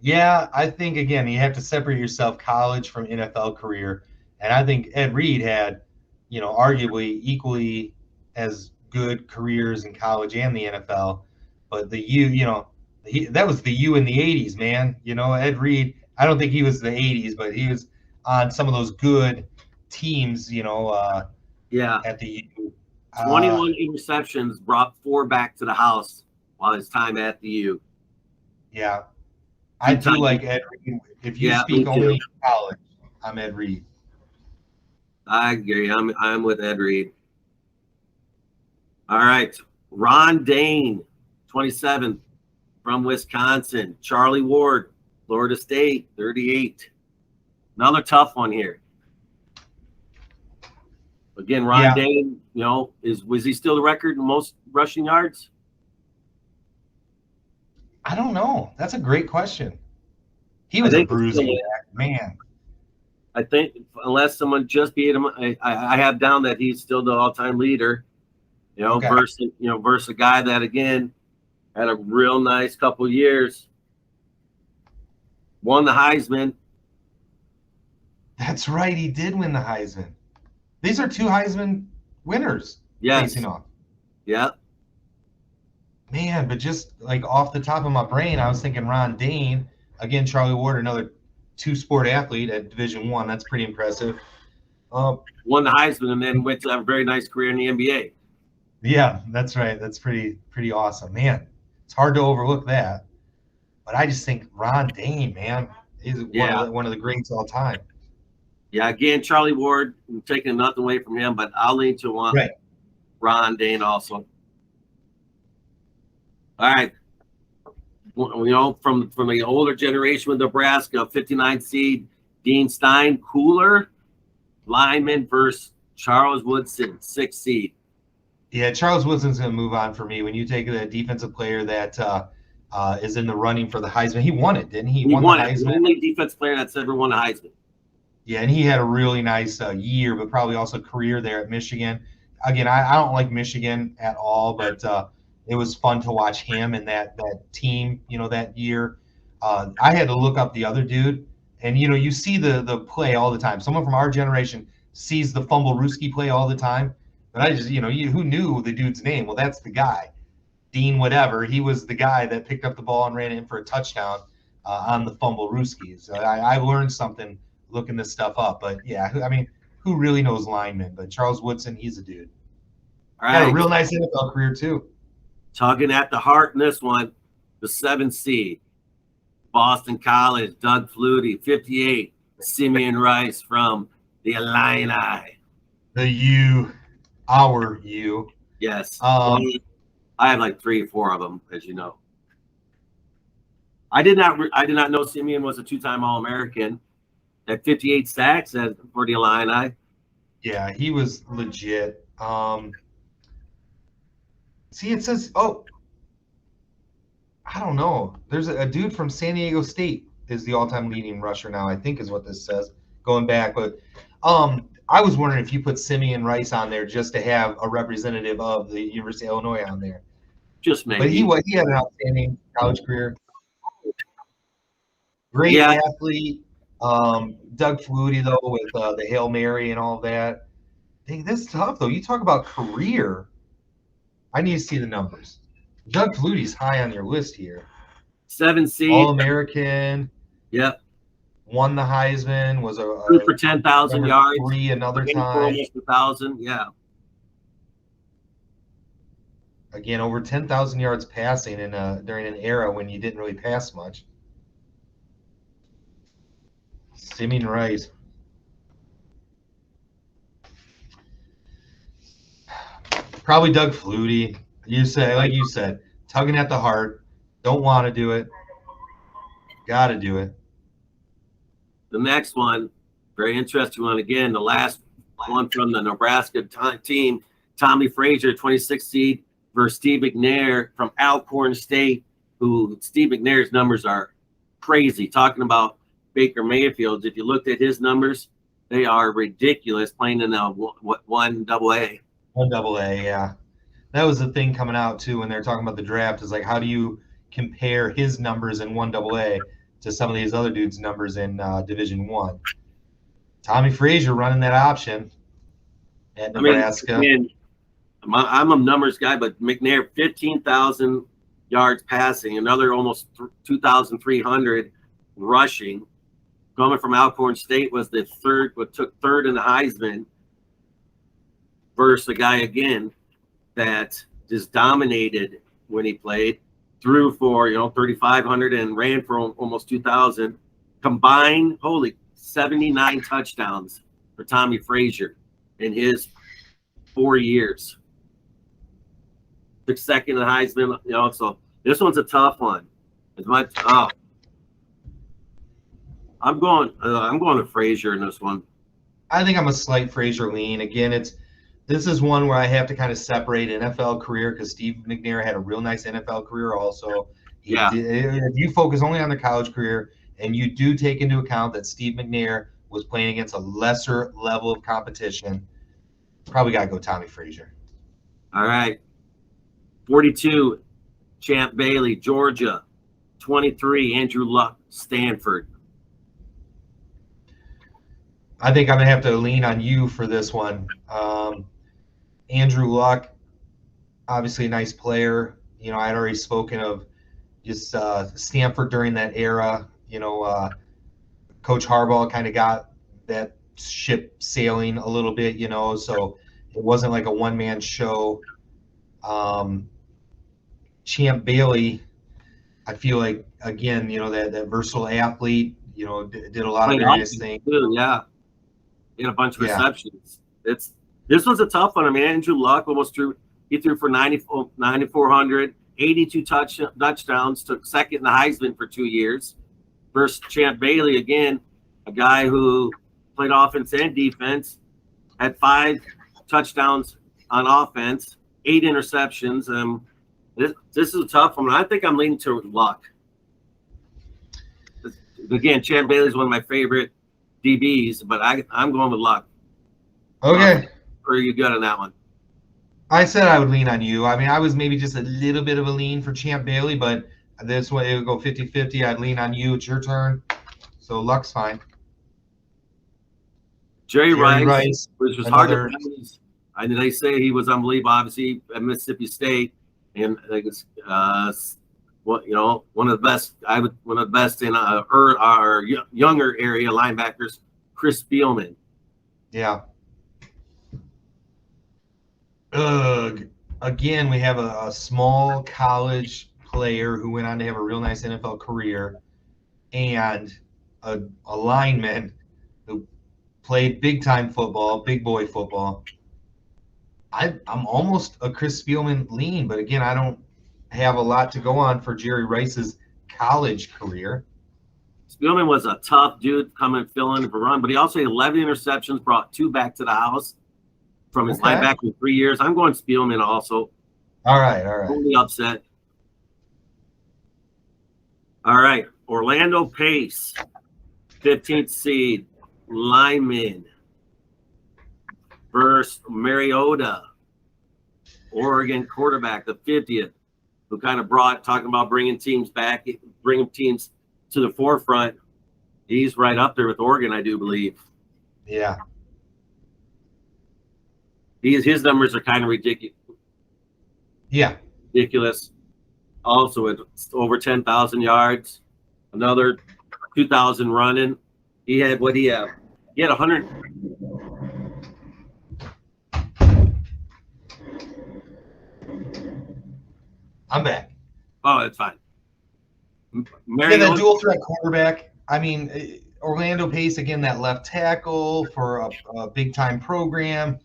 Yeah, I think again you have to separate yourself college from NFL career, and I think Ed Reed had, arguably equally as good careers in college and the NFL, but the U, that was the U in the '80s, man. Ed Reed. I don't think he was the '80s, but he was on some of those good teams. Yeah. At the U. 21 interceptions, brought 4 back to the house while his time at the U. Yeah. I do like Ed Reed. If you speak only college, I'm Ed Reed. I agree. I'm with Ed Reed. All right. Ron Dane, 27, from Wisconsin. Charlie Ward, Florida State, 38. Another tough one here. Again, Ron Dane, was he still the record in most rushing yards? I don't know. That's a great question. He was a bruising man. I think unless someone just beat him, I have down that he's still the all-time leader. Versus a guy that again had a real nice couple of years, won the Heisman. That's right, he did win the Heisman. These are 2 Heisman winners facing off. Yeah. Man, but just like off the top of my brain, I was thinking Ron Dane. Again, Charlie Ward, another 2-sport athlete at Division I. That's pretty impressive. Won the Heisman and then went to have a very nice career in the NBA. Yeah, that's right. That's pretty awesome. Man, it's hard to overlook that. But I just think Ron Dane, man, is one of the greats all time. Yeah, again, Charlie Ward, I'm taking nothing away from him, but I'll lean to Ron Dane also. All right. From the older generation with Nebraska, 59 seed, Dean Stein, Cooler, lineman versus Charles Woodson, 6 seed. Yeah, Charles Woodson's going to move on for me. When you take a defensive player that is in the running for the Heisman, he won it, didn't he? He won the Heisman. The only defense player that's ever won a Heisman. Yeah, and he had a really nice year, but probably also career there at Michigan. Again, I don't like Michigan at all, but it was fun to watch him and that team, that year. I had to look up the other dude, and you see the play all the time. Someone from our generation sees the Fumblerooski play all the time, but I just, who knew the dude's name? Well, that's the guy, Dean whatever. He was the guy that picked up the ball and ran it in for a touchdown on the Fumblerooski. So I learned something looking this stuff up. But yeah, I mean, who really knows linemen? But Charles Woodson, he's a dude. All right. Had a real nice NFL career too. Tugging at the heart in this one, the 7th seed, Boston College, Doug Flutie, 58, Simeon Rice from the Illini. The U, our U. Yes. I have like 3 or 4 of them, as you know. I did not know Simeon was a 2-time All-American. At 58 sacks for the Illini. Yeah, he was legit. See, it says, I don't know. There's a dude from San Diego State is the all-time leading rusher now, I think is what this says, going back. But I was wondering if you put Simeon Rice on there just to have a representative of the University of Illinois on there. Just maybe. But he had an outstanding college career. Great athlete. Doug Flutie, though, with the Hail Mary and all that. Dang, that's tough, though. You talk about career. I need to see the numbers. Doug Flutie's high on your list here. 7 seed. All-American. Yep. Won the Heisman. Was threw for 10,000 yards. 3 another time. For almost 1,000. Yeah. Again, over 10,000 yards passing during an era when you didn't really pass much. Simeon Rice. Probably Doug Flutie. Like you said, tugging at the heart. Don't want to do it. Got to do it. The next one, very interesting one. Again, the last one from the Nebraska team, Tommy Frazier, 26 seed, versus Steve McNair from Alcorn State, who Steve McNair's numbers are crazy. Talking about Baker Mayfield, if you looked at his numbers, They are ridiculous playing in the one double A. One double A, yeah. That was the thing coming out too when they're talking about the draft, is like, how do you compare his numbers in one double A to some of these other dudes' numbers in Division One? Tommy Frazier running that option at Nebraska. I mean, I'm a numbers guy, but McNair 15,000 yards passing, another almost 2,300 rushing. Coming from Alcorn State was the took third in the Heisman, versus a guy again that just dominated when he played, threw for 3,500 and ran for almost 2,000 combined. Holy 79 touchdowns for Tommy Frazier in his 4 years. Took second in the Heisman, so this one's a tough one. As much I'm going to Frazier in this one. I think I'm a slight Frazier lean. Again, this is one where I have to kind of separate NFL career, because Steve McNair had a real nice NFL career also. If you focus only on the college career and you do take into account that Steve McNair was playing against a lesser level of competition, probably got to go Tommy Frazier. All right. 42, Champ Bailey, Georgia. 23, Andrew Luck, Stanford. I think I'm going to have to lean on you for this one. Andrew Luck, obviously a nice player. I had already spoken of just Stanford during that era. Coach Harbaugh kind of got that ship sailing a little bit, so it wasn't like a one-man show. Champ Bailey, I feel like, again, that versatile athlete, did a lot of various things. Too, yeah. He had a bunch of receptions. This one's a tough one. I mean, Andrew Luck threw for 9,400, 82 touchdowns, took second in the Heisman for 2 years. Versus Champ Bailey, again, a guy who played offense and defense, had 5 touchdowns on offense, 8 interceptions. This is a tough one. I think I'm leaning to Luck. Again, Champ Bailey's one of my favorite DBs, but I'm going with Luck. Okay. Or are you good on that one? I said I would lean on you. I mean, I was maybe just a little bit of a lean for Champ Bailey, but this one it would go 50-50. I'd lean on you. It's your turn. So Luck's fine. Jerry Rice, which was hard to find. They say he was unbelievable, obviously, at Mississippi State, and I think it's one of the best in our younger area linebackers, Chris Spielman. Yeah. Again, we have a small college player who went on to have a real nice NFL career, and a lineman who played big time football, big boy football. I'm almost a Chris Spielman lean, but again, I don't have a lot to go on for Jerry Rice's college career. Spielman was a tough dude coming filling for run, but he also had 11 interceptions, brought 2 back to the house from his linebacker in 3 years. I'm going Spielman also. All right. Totally upset. All right. Orlando Pace, 15th seed, lineman, versus Mariota, Oregon quarterback, the 50th, who kind of talking about bringing teams back, bringing teams to the forefront. He's right up there with Oregon, I do believe. Yeah. His numbers are kind of ridiculous. Yeah. Ridiculous. Also, at over 10,000 yards, another 2,000 running. He had what he had. He had 100. I'm back. Oh, that's fine. That dual threat quarterback. I mean, Orlando Pace, again, that left tackle for a big time program.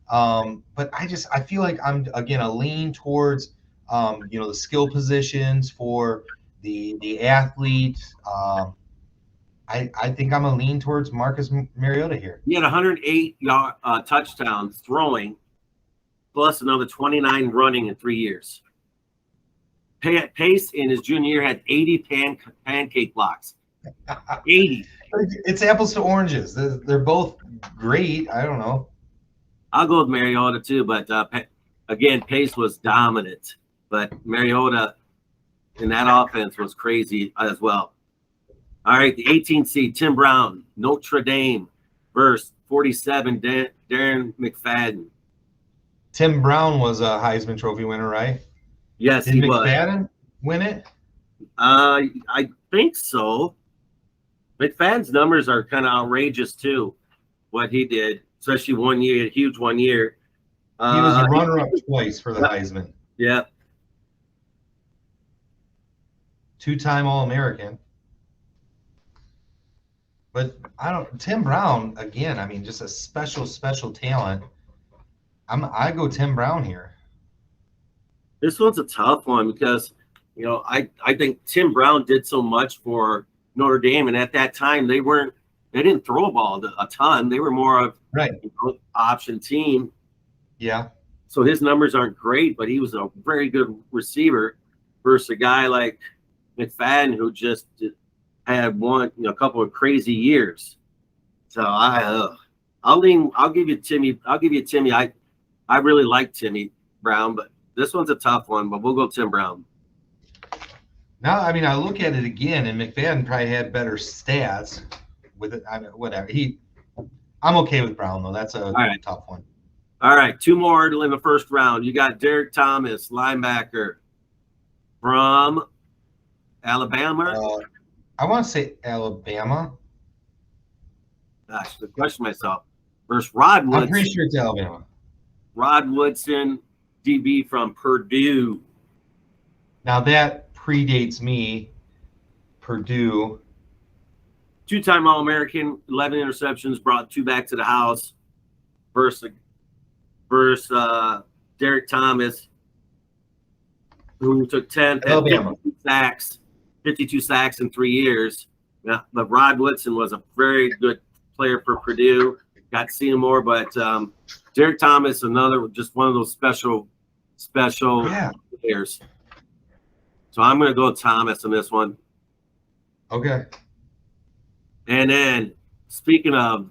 But I feel like I'm, again, a lean towards, the skill positions for the athlete. I think I'm a lean towards Marcus Mariota here. He had 108 touchdowns throwing, plus another 29 running in 3 years. Pace in his junior year had 80 pancake blocks. 80. It's apples to oranges. They're both great. I don't know. I'll go with Mariota too, but again, Pace was dominant, but Mariota in that offense was crazy as well. All right, the 18th seed, Tim Brown, Notre Dame versus 47, Darren McFadden. Tim Brown was a Heisman Trophy winner, right? Yes, Did he was. McFadden win it? I think so. McFadden's numbers are kind of outrageous too. What he did, especially 1 year, huge 1 year. He was a runner-up twice for the Heisman. Yeah. Two-time All-American. But Tim Brown, again, I mean, just a special talent. I go Tim Brown here. This one's a tough one because, I think Tim Brown did so much for Notre Dame, and at that time they didn't throw a ball a ton. They were more of right option team. Yeah. So his numbers aren't great, but he was a very good receiver versus a guy like McFadden who just had a couple of crazy years. So I'll give you Timmy. I really like Timmy Brown, but this one's a tough one, but we'll go Tim Brown. Now, I mean, I look at it again, and McFadden probably had better stats with it. Whatever. I'm okay with Brown, though. That's a tough one. All right, two more in the first round. You got Derek Thomas, linebacker from Alabama. I want to say Alabama. Gosh, I question myself. Versus Rod Woodson. I'm pretty sure it's Alabama. Rod Woodson, DB from Purdue. Now that predates me. Purdue. Two-time All-American, 11 interceptions, brought 2 back to the house. Versus Derek Thomas, who took 52 sacks in 3 years. Yeah, but Rod Woodson was a very good player for Purdue. Got to see him more, but Derek Thomas, just one of those special players. So I'm going to go with Thomas on this one. Okay. And then, speaking of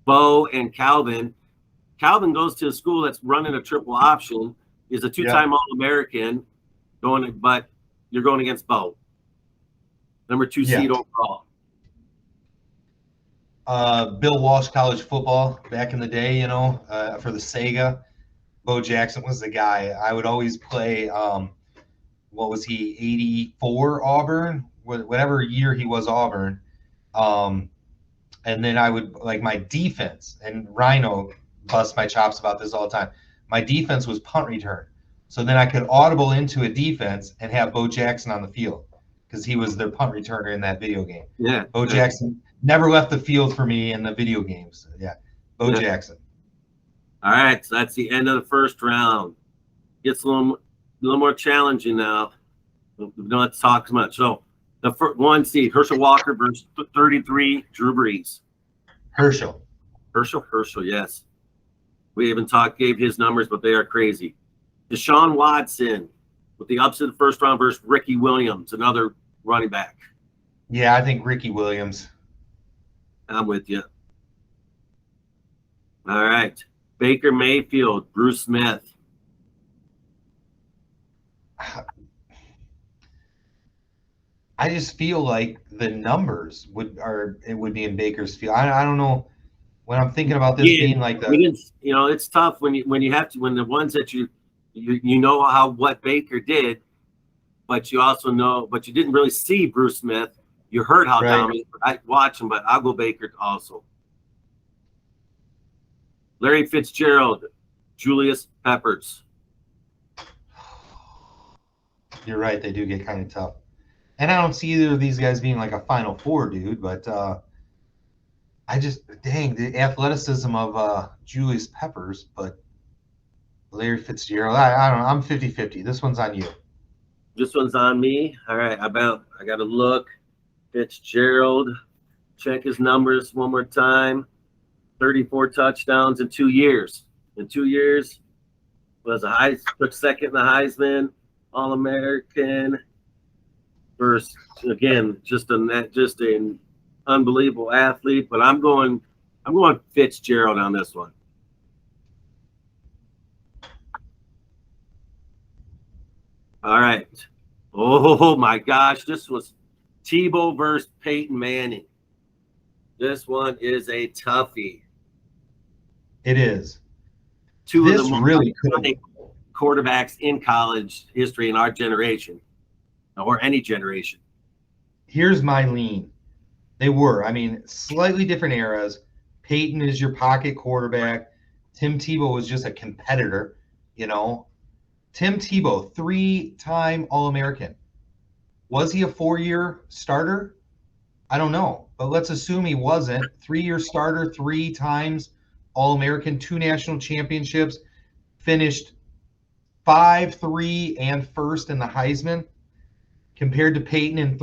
Bo and Calvin goes to a school that's running a triple option. He's a 2-time All-American, but you're going against Bo. Number 2 seed overall. Bill Walsh College football back in the day, for the Sega. Bo Jackson was the guy. I would always play, what was he, 84 Auburn? Whatever year he was Auburn. And then I would, my defense, and Rhino busts my chops about this all the time. My defense was punt return. So then I could audible into a defense and have Bo Jackson on the field because he was their punt returner in that video game. Yeah. Bo Jackson never left the field for me in the video games. Yeah. Bo Jackson. All right. So that's the end of the first round. Gets a little more challenging now. We don't have to talk as much. So the 1 seed, Herschel Walker versus 33, Drew Brees. Herschel, yes. We even gave his numbers, but they are crazy. Deshaun Watson with the upset of the first round versus Ricky Williams, another running back. Yeah, I think Ricky Williams. I'm with you. All right. Baker Mayfield, Bruce Smith. I just feel like the numbers would be in Baker's field. I don't know when I'm thinking about this being like the. It's tough when the ones that you know what Baker did, but you also know, but you didn't really see Bruce Smith. You heard how dominant. I watch him, but I'll go Baker also. Larry Fitzgerald, Julius Peppers. You're right. They do get kind of tough. And I don't see either of these guys being like a Final Four dude, but the athleticism of Julius Peppers, but Larry Fitzgerald, I don't know. I'm 50-50. This one's on you. This one's on me. All right, I got to look. Fitzgerald, check his numbers one more time. 34 touchdowns in 2 years. In 2 years, took second in the Heisman, All-American. First, again, just an unbelievable athlete. But I'm going I'm going Fitzgerald on this one. All right. Oh my gosh, this was Tebow versus Peyton Manning. This one is a toughie. It is. Two This of the most really could iconic quarterbacks in college history in our generation, or any generation. Here's my lean. They were, I mean, slightly different eras. Peyton is your pocket quarterback. Tim Tebow was just a competitor, you know. Tim Tebow, 3-time All-American. Was he a 4-year starter? I don't know, but let's assume he wasn't. 3-year starter, 3 times All-American, 2 national championships, finished 5-3 and first in the Heisman. Compared to Peyton in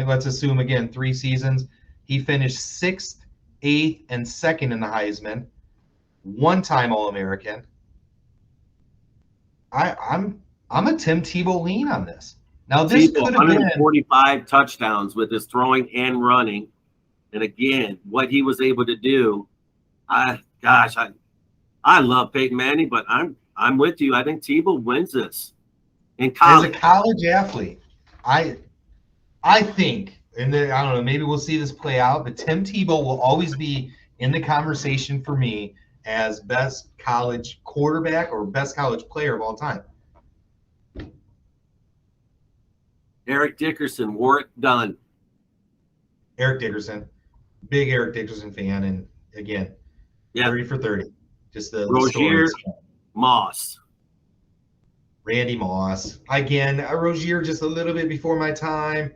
let's assume again 3 seasons, he finished 6th, 8th, and 2nd in the Heisman, 1-time All-American. I'm a Tim Tebow lean on this. Now this Tebow, could have been 145 touchdowns with his throwing and running, and again, what he was able to do. I love Peyton Manning, but I'm with you. I think Tebow wins this in college. As a college athlete. I think, and then, I don't know, maybe we'll see this play out, but Tim Tebow will always be in the conversation for me as best college quarterback or best college player of all time. Eric Dickerson, Warwick Dunn. Eric Dickerson, big Eric Dickerson fan, and again, 30 for 30. Just the Rozier stories. Moss. Randy Moss. Again, Rozier just a little bit before my time,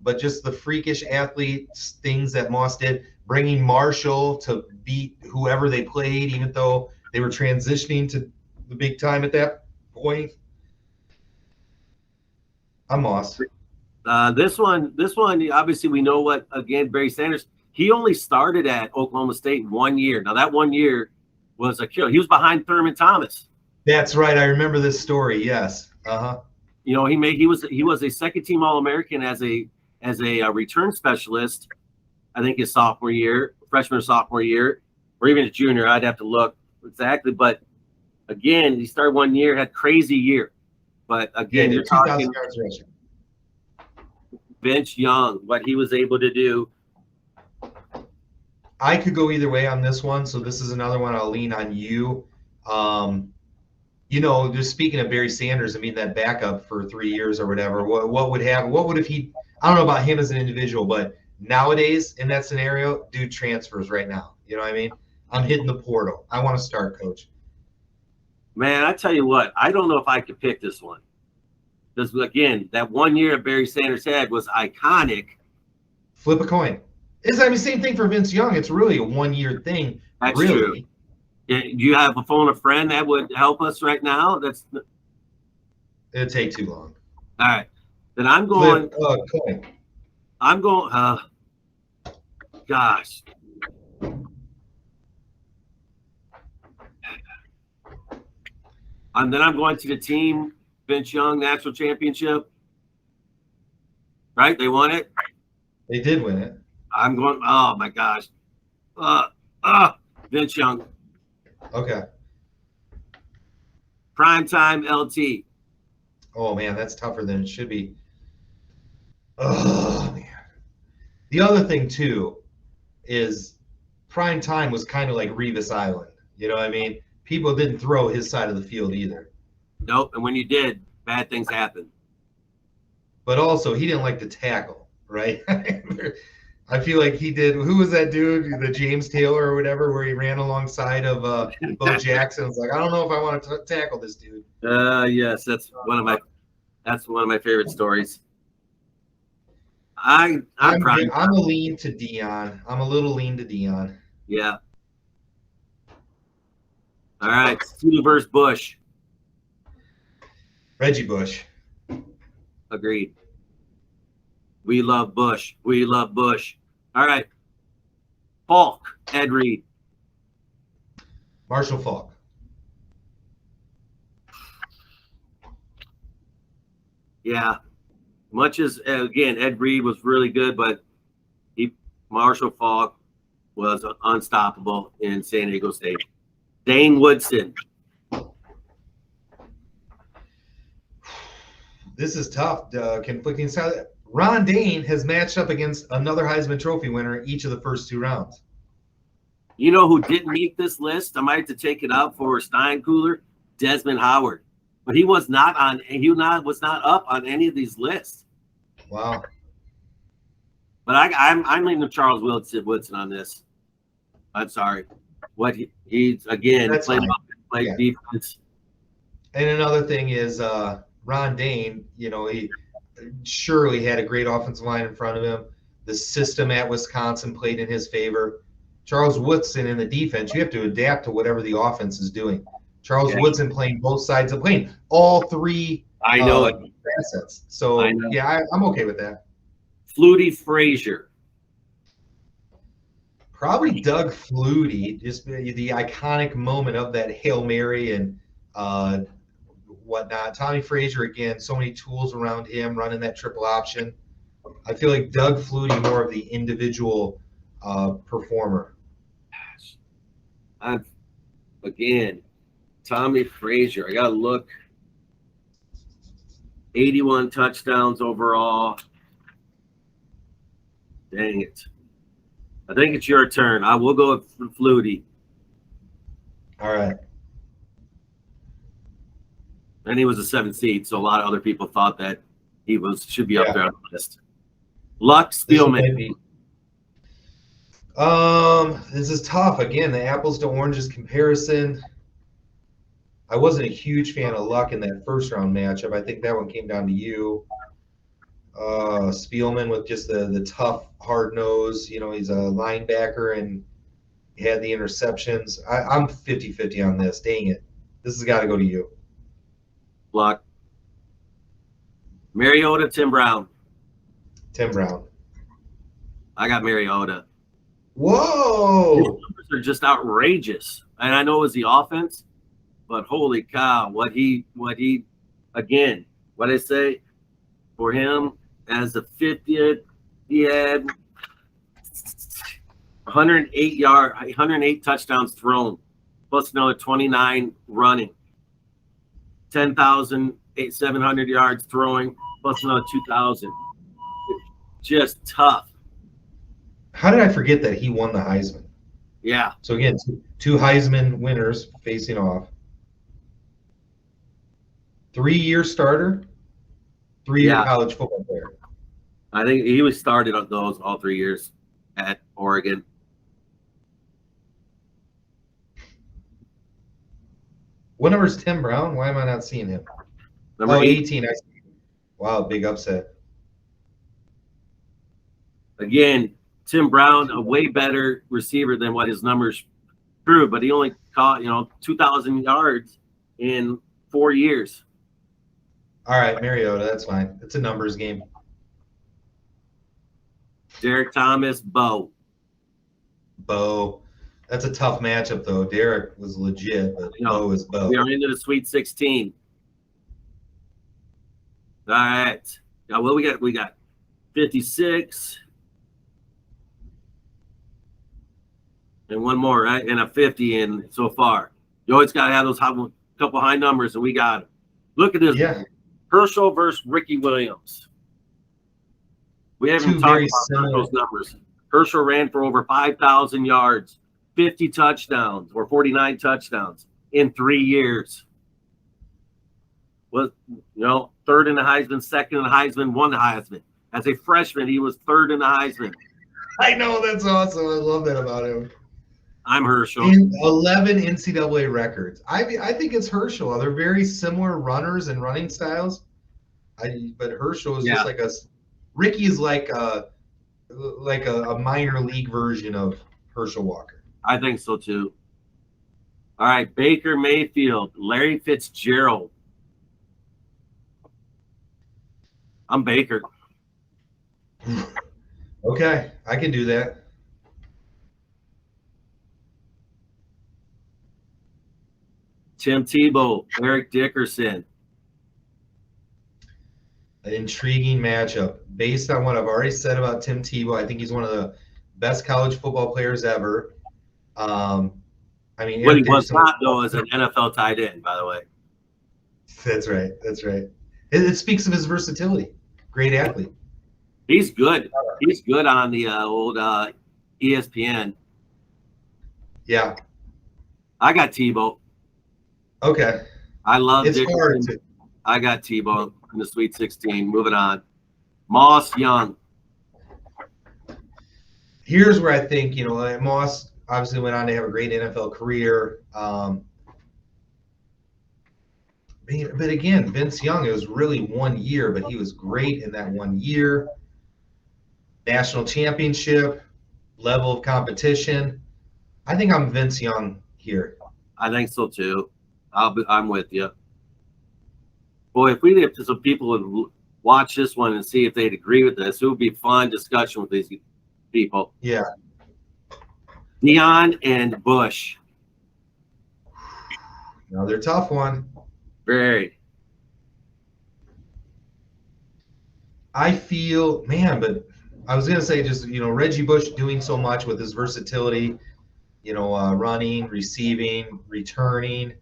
but just the freakish athletes, things that Moss did, bringing Marshall to beat whoever they played, even though they were transitioning to the big time at that point. I'm Moss. This one, obviously we know what, again, Barry Sanders, he only started at Oklahoma State 1 year. Now that 1 year was a kill. He was behind Thurman Thomas. That's right. I remember this story. Yes. You know, he was a second team All-American as a return specialist. I think his freshman or sophomore year, or even his junior. I'd have to look exactly, but again, he started 1 year, had crazy year. But again, you're talking Vince Young, what he was able to do. I could go either way on this one, so this is another one I'll lean on you. You know, just speaking of Barry Sanders, I mean, that backup for 3 years or whatever, what would if he, I don't know about him as an individual, but nowadays in that scenario, dude transfers right now. You know what I mean? I'm hitting the portal. I want to start, coach. Man, I tell you what, I don't know if I could pick this one. Because, again, that 1 year Barry Sanders had was iconic. Flip a coin. Same thing for Vince Young. It's really a 1 year thing. That's really. True. Do you have a phone a friend that would help us right now? It'd take too long. All right. Then I'm going. Coin. I'm going. Gosh. And then I'm going to the team Vince Young National Championship. Right? They won it. They did win it. I'm going. Oh my gosh. Vince Young. Okay. Primetime LT. Oh man, that's tougher than it should be. Oh man. The other thing too is prime time was kind of like Revis Island. You know what I mean? People didn't throw his side of the field either. Nope. And when you did, bad things happened. But also, he didn't like to tackle, right? I feel like he did. Who was that dude, the James Taylor or whatever, where he ran alongside of Bo Jackson? It's like, I don't know if I want to tackle this dude. Yes, that's one of my favorite stories. I'm a lean to Dion. I'm a little lean to Dion. Yeah. All right, Steelers versus Bush. Reggie Bush. Agreed. We love Bush. We love Bush. All right. Falk, Ed Reed. Marshall Falk. Yeah. Much as, again, Ed Reed was really good, but Marshall Falk. was unstoppable in San Diego State. Dane Woodson. This is tough. Conflicting style. Ron Dane has matched up against another Heisman Trophy winner each of the first 2 rounds. You know who didn't make this list? I might have to take it out for Steinkühler. Desmond Howard, but he was not up on any of these lists. Wow. But I'm leaning Charles Woodson on this. I'm sorry. What he's again That's played fine. defense. And another thing is Ron Dane, he surely had a great offensive line in front of him. The system at Wisconsin played in his favor. Charles Woodson in the defense, you have to adapt to whatever the offense is doing. Charles Woodson playing both sides of the plane, all 3 I know it. facets. So, I'm okay with that. Flutie Frazier. Probably Doug Flutie, just the iconic moment of that Hail Mary and whatnot. Tommy Frazier, again, so many tools around him running that triple option. I feel like Doug Flutie more of the individual performer. Again, Tommy Frazier. I got to look. 81 touchdowns overall. Dang it. I think it's your turn. I will go with Flutie. All right. And he was a 7th seed, so a lot of other people thought that he should be up there on the list. Luck Spielman. This is tough. Again, the apples to oranges comparison. I wasn't a huge fan of Luck in that first round matchup. I think that one came down to you. Spielman with just the tough, hard nose. He's a linebacker and he had the interceptions. I'm 50-50 on this. Dang it. This has got to go to you. Luck. Mariota, Tim Brown. Tim Brown. I got Mariota. Whoa! His numbers are just outrageous. And I know it was the offense, but holy cow, what I say for him as the 50th, he had 108 touchdowns thrown, plus another 29 running, 10,700 yards throwing, plus another 2,000. Just tough. How did I forget that he won the Heisman? Yeah. So again, 2 Heisman winners facing off. 3-year starter, 3-year college football player. I think he was started on those all 3 years at Oregon. What number is Tim Brown? Why am I not seeing him? Number 18. I see. Wow, big upset. Again, Tim Brown, a way better receiver than what his numbers proved, but he only caught 2,000 yards in 4 years. All right, Mariota, that's fine. It's a numbers game. Derek Thomas, Bo. That's a tough matchup, though. Derek was legit, but Bo is Bo. We are into the Sweet 16. All right. Now, what we got? We got 56. And one more, right? And a 50 in so far. You always got to have those couple high numbers, and we got them. Look at this. Yeah. Herschel versus Ricky Williams. We haven't talked about those numbers. Herschel ran for over 5,000 yards, 50 touchdowns, or 49 touchdowns in 3 years. Was third in the Heisman, second in the Heisman, won the Heisman. As a freshman, he was third in the Heisman. I know, that's awesome. I love that about him. I'm Herschel. 11 NCAA records. I think it's Herschel. They're very similar runners and running styles. But Herschel is just like Ricky is like a minor league version of Herschel Walker. I think so too. All right, Baker Mayfield, Larry Fitzgerald. I'm Baker. Okay, I can do that. Tim Tebow, Eric Dickerson. An intriguing matchup. Based on what I've already said about Tim Tebow, I think he's one of the best college football players ever. I mean, What he there's was some. not, though, is an NFL tight end, by the way. That's right. That's right. It speaks of his versatility. Great athlete. He's good. He's good on the old ESPN. Yeah. I got Tebow. Okay. I love It's hard Dickerson. to. I got Tebow in the Sweet 16. Moving on. Moss Young. Here's where I think, Moss obviously went on to have a great NFL career. But again, Vince Young, it was really 1 year, but he was great in that 1 year. National championship, level of competition. I think I'm Vince Young here. I think so too. I'm with you. Boy, if we had some people would watch this one and see if they'd agree with this, it would be a fun discussion with these people. Yeah. Deion and Bush. Another tough one. Very. I feel, man, but I was going to say just, Reggie Bush doing so much with his versatility, running, receiving, returning.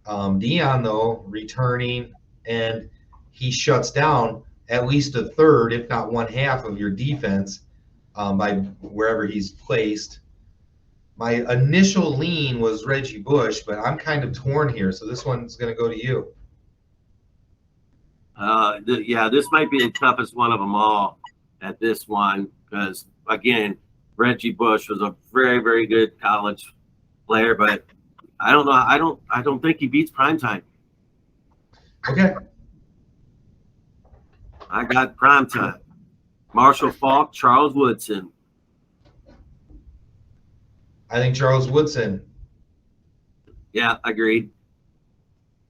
Deion, though, returning, and he shuts down at least a third, if not one half of your defense by wherever he's placed. My initial lean was Reggie Bush, but I'm kind of torn here, so this one's going to go to you. Yeah, this might be the toughest one of them all at this one because, again, Reggie Bush was a very, very good college player, but I don't know. I don't think he beats primetime. Okay. I got primetime. Marshall Faulk, Charles Woodson. I think Charles Woodson. Yeah, agreed.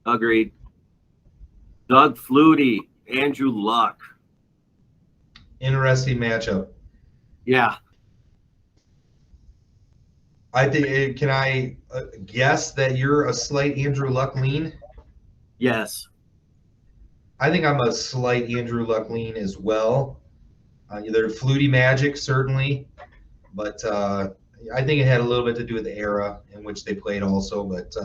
Agreed. Doug Flutie, Andrew Luck. Interesting matchup. Yeah. I think. Can I guess that you're a slight Andrew Luck lean? Yes. I think I'm a slight Andrew Luck lean as well. Either Flutie magic, certainly, but I think it had a little bit to do with the era in which they played also. But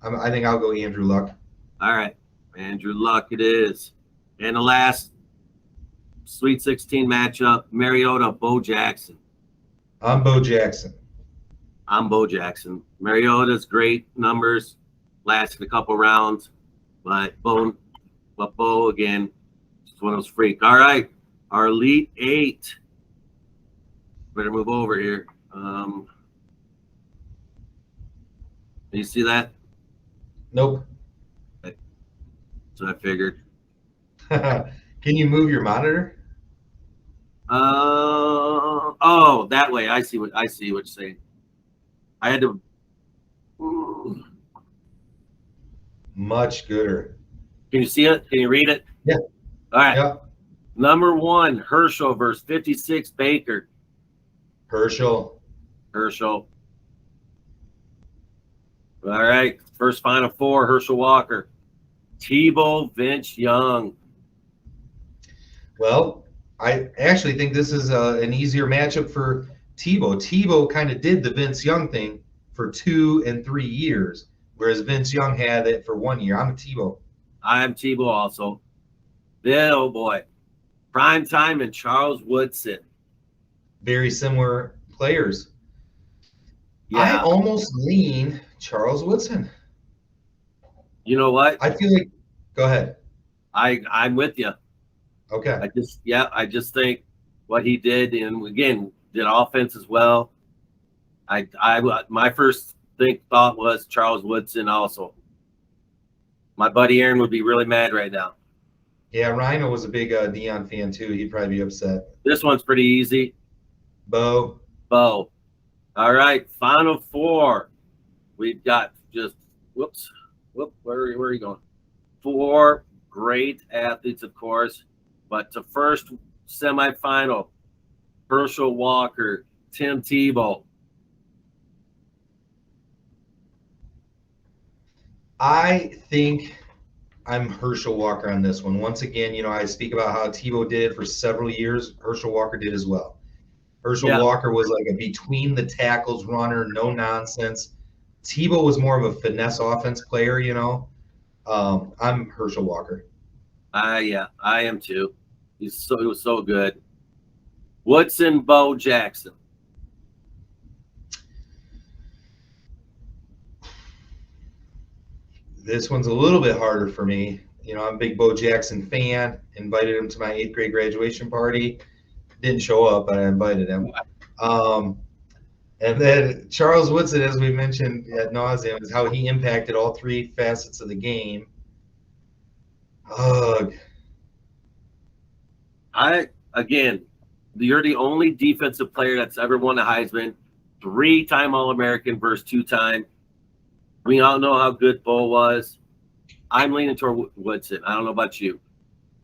I think I'll go Andrew Luck. All right. Andrew Luck it is. And the last Sweet 16 matchup, Mariota, Bo Jackson. I'm Bo Jackson. I'm Bo Jackson. Mariota's great numbers, lasted a couple rounds, but Bo again, just one of those freaks. All right, our Elite Eight. Better move over here. You see that? Nope. So I figured. Can you move your monitor? Oh, that way. I see what you're saying. I had to. Much gooder. Can you see it? Can you read it? Yeah. All right. Yeah. Number 1, Herschel versus 56 Baker. Herschel. All right. First Final Four, Herschel Walker. Tebow, Vince Young. Well, I actually think this is an easier matchup for Tebow. Tebow kind of did the Vince Young thing for 2 and 3 years, whereas Vince Young had it for 1 year. I'm a Tebow. I'm Tebow also. Oh, boy. Prime time and Charles Woodson. Very similar players. Yeah. I almost lean Charles Woodson. You know what? I feel like. Go ahead. I'm with you. Okay. I just think what he did, and again, did offense as well. My first thought was Charles Woodson also. My buddy Aaron would be really mad right now. Yeah, Rhino was a big Deion fan too. He'd probably be upset. This one's pretty easy. Bo. All right, Final Four. We've got just where are you going? 4 great athletes, of course, but the first semifinal, Herschel Walker, Tim Tebow. I think I'm Herschel Walker on this one. Once again, I speak about how Tebow did it for several years. Herschel Walker did as well. Herschel Walker was like a between the tackles runner, no nonsense. Tebow was more of a finesse offense player, you know. I'm Herschel Walker. Yeah, I am too. He was so good. Woodson, Bo Jackson. This one's a little bit harder for me. You know, I'm a big Bo Jackson fan. Invited him to my 8th grade graduation party. Didn't show up, but I invited him. And then Charles Woodson, as we mentioned ad nauseum, is how he impacted all 3 facets of the game. Ugh. You're the only defensive player that's ever won a Heisman, 3-time All-American versus 2-time. We all know how good Bo was. I'm leaning toward Woodson. I don't know about you.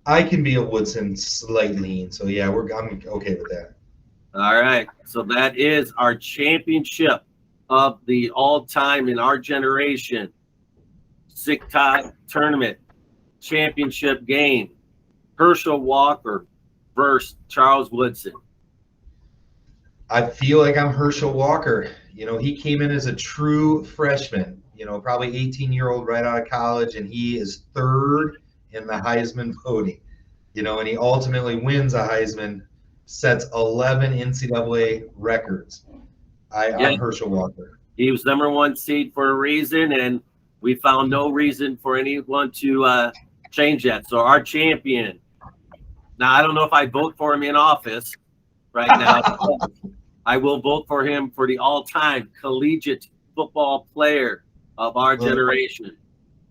I can be a Woodson slight lean, so yeah, I'm okay with that. All right, so that is our championship of the all-time in our generation SICTOD tournament championship game. Herschel Walker versus Charles Woodson. I feel like I'm Herschel Walker. You know, he came in as a true freshman, you know, probably 18-year-old right out of college, and he is 3rd in the Heisman voting. You know, and he ultimately wins a Heisman, sets 11 NCAA records. I'm Herschel Walker. He was #1 seed for a reason, and we found no reason for anyone to change that. So our champion. Now, I don't know if I vote for him in office right now. I will vote for him for the all-time collegiate football player of our generation.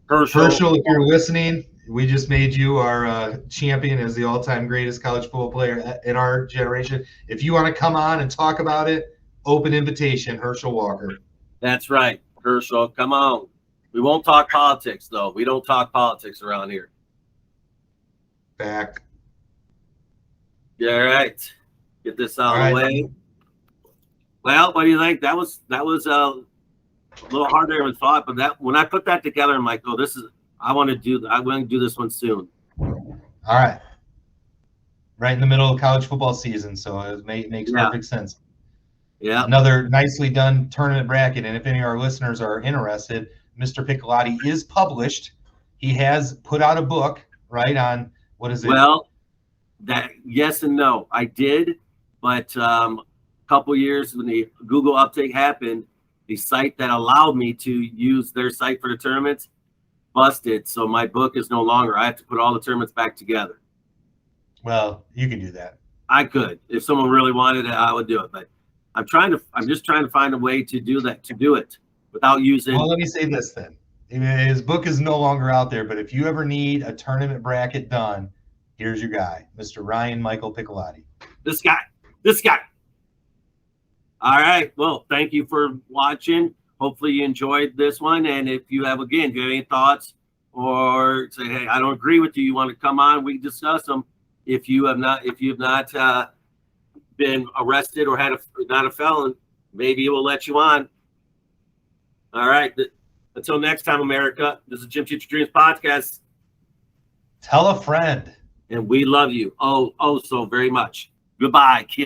Herschel, if you're listening, we just made you our champion as the all-time greatest college football player in our generation. If you want to come on and talk about it, open invitation, Herschel Walker. That's right, Herschel. Come on. We won't talk politics, though. We don't talk politics around here. Fact. Yeah, all right. Get this out of the way. Well, what do you think? That was a little harder than I thought, but when I put that together, I'm like, oh, I want to do this one soon. All right. Right in the middle of college football season, so it makes perfect sense. Yeah. Another nicely done tournament bracket, and if any of our listeners are interested, Mr. Piccolotti is published. He has put out a book, right, on what is it? Well, that yes and no. I did, but a couple years when the Google update happened, the site that allowed me to use their site for the tournaments busted. So my book is no longer. I have to put all the tournaments back together. Well, you can do that. I could. If someone really wanted it, I would do it. But I'm just trying to find a way to do it without using. Well, let me say this then. His book is no longer out there, but if you ever need a tournament bracket done, here's your guy, Mr. Ryan Michael Piccolotti. This guy. All right. Well, thank you for watching. Hopefully you enjoyed this one. And if you have any thoughts or say, hey, I don't agree with you, you want to come on, we can discuss them. If you have not been arrested or not a felon, maybe we'll let you on. All right. Until next time, America, this is Jim Teacher Dreams Podcast. Tell a friend. And we love you. Oh, so very much. Goodbye, kids.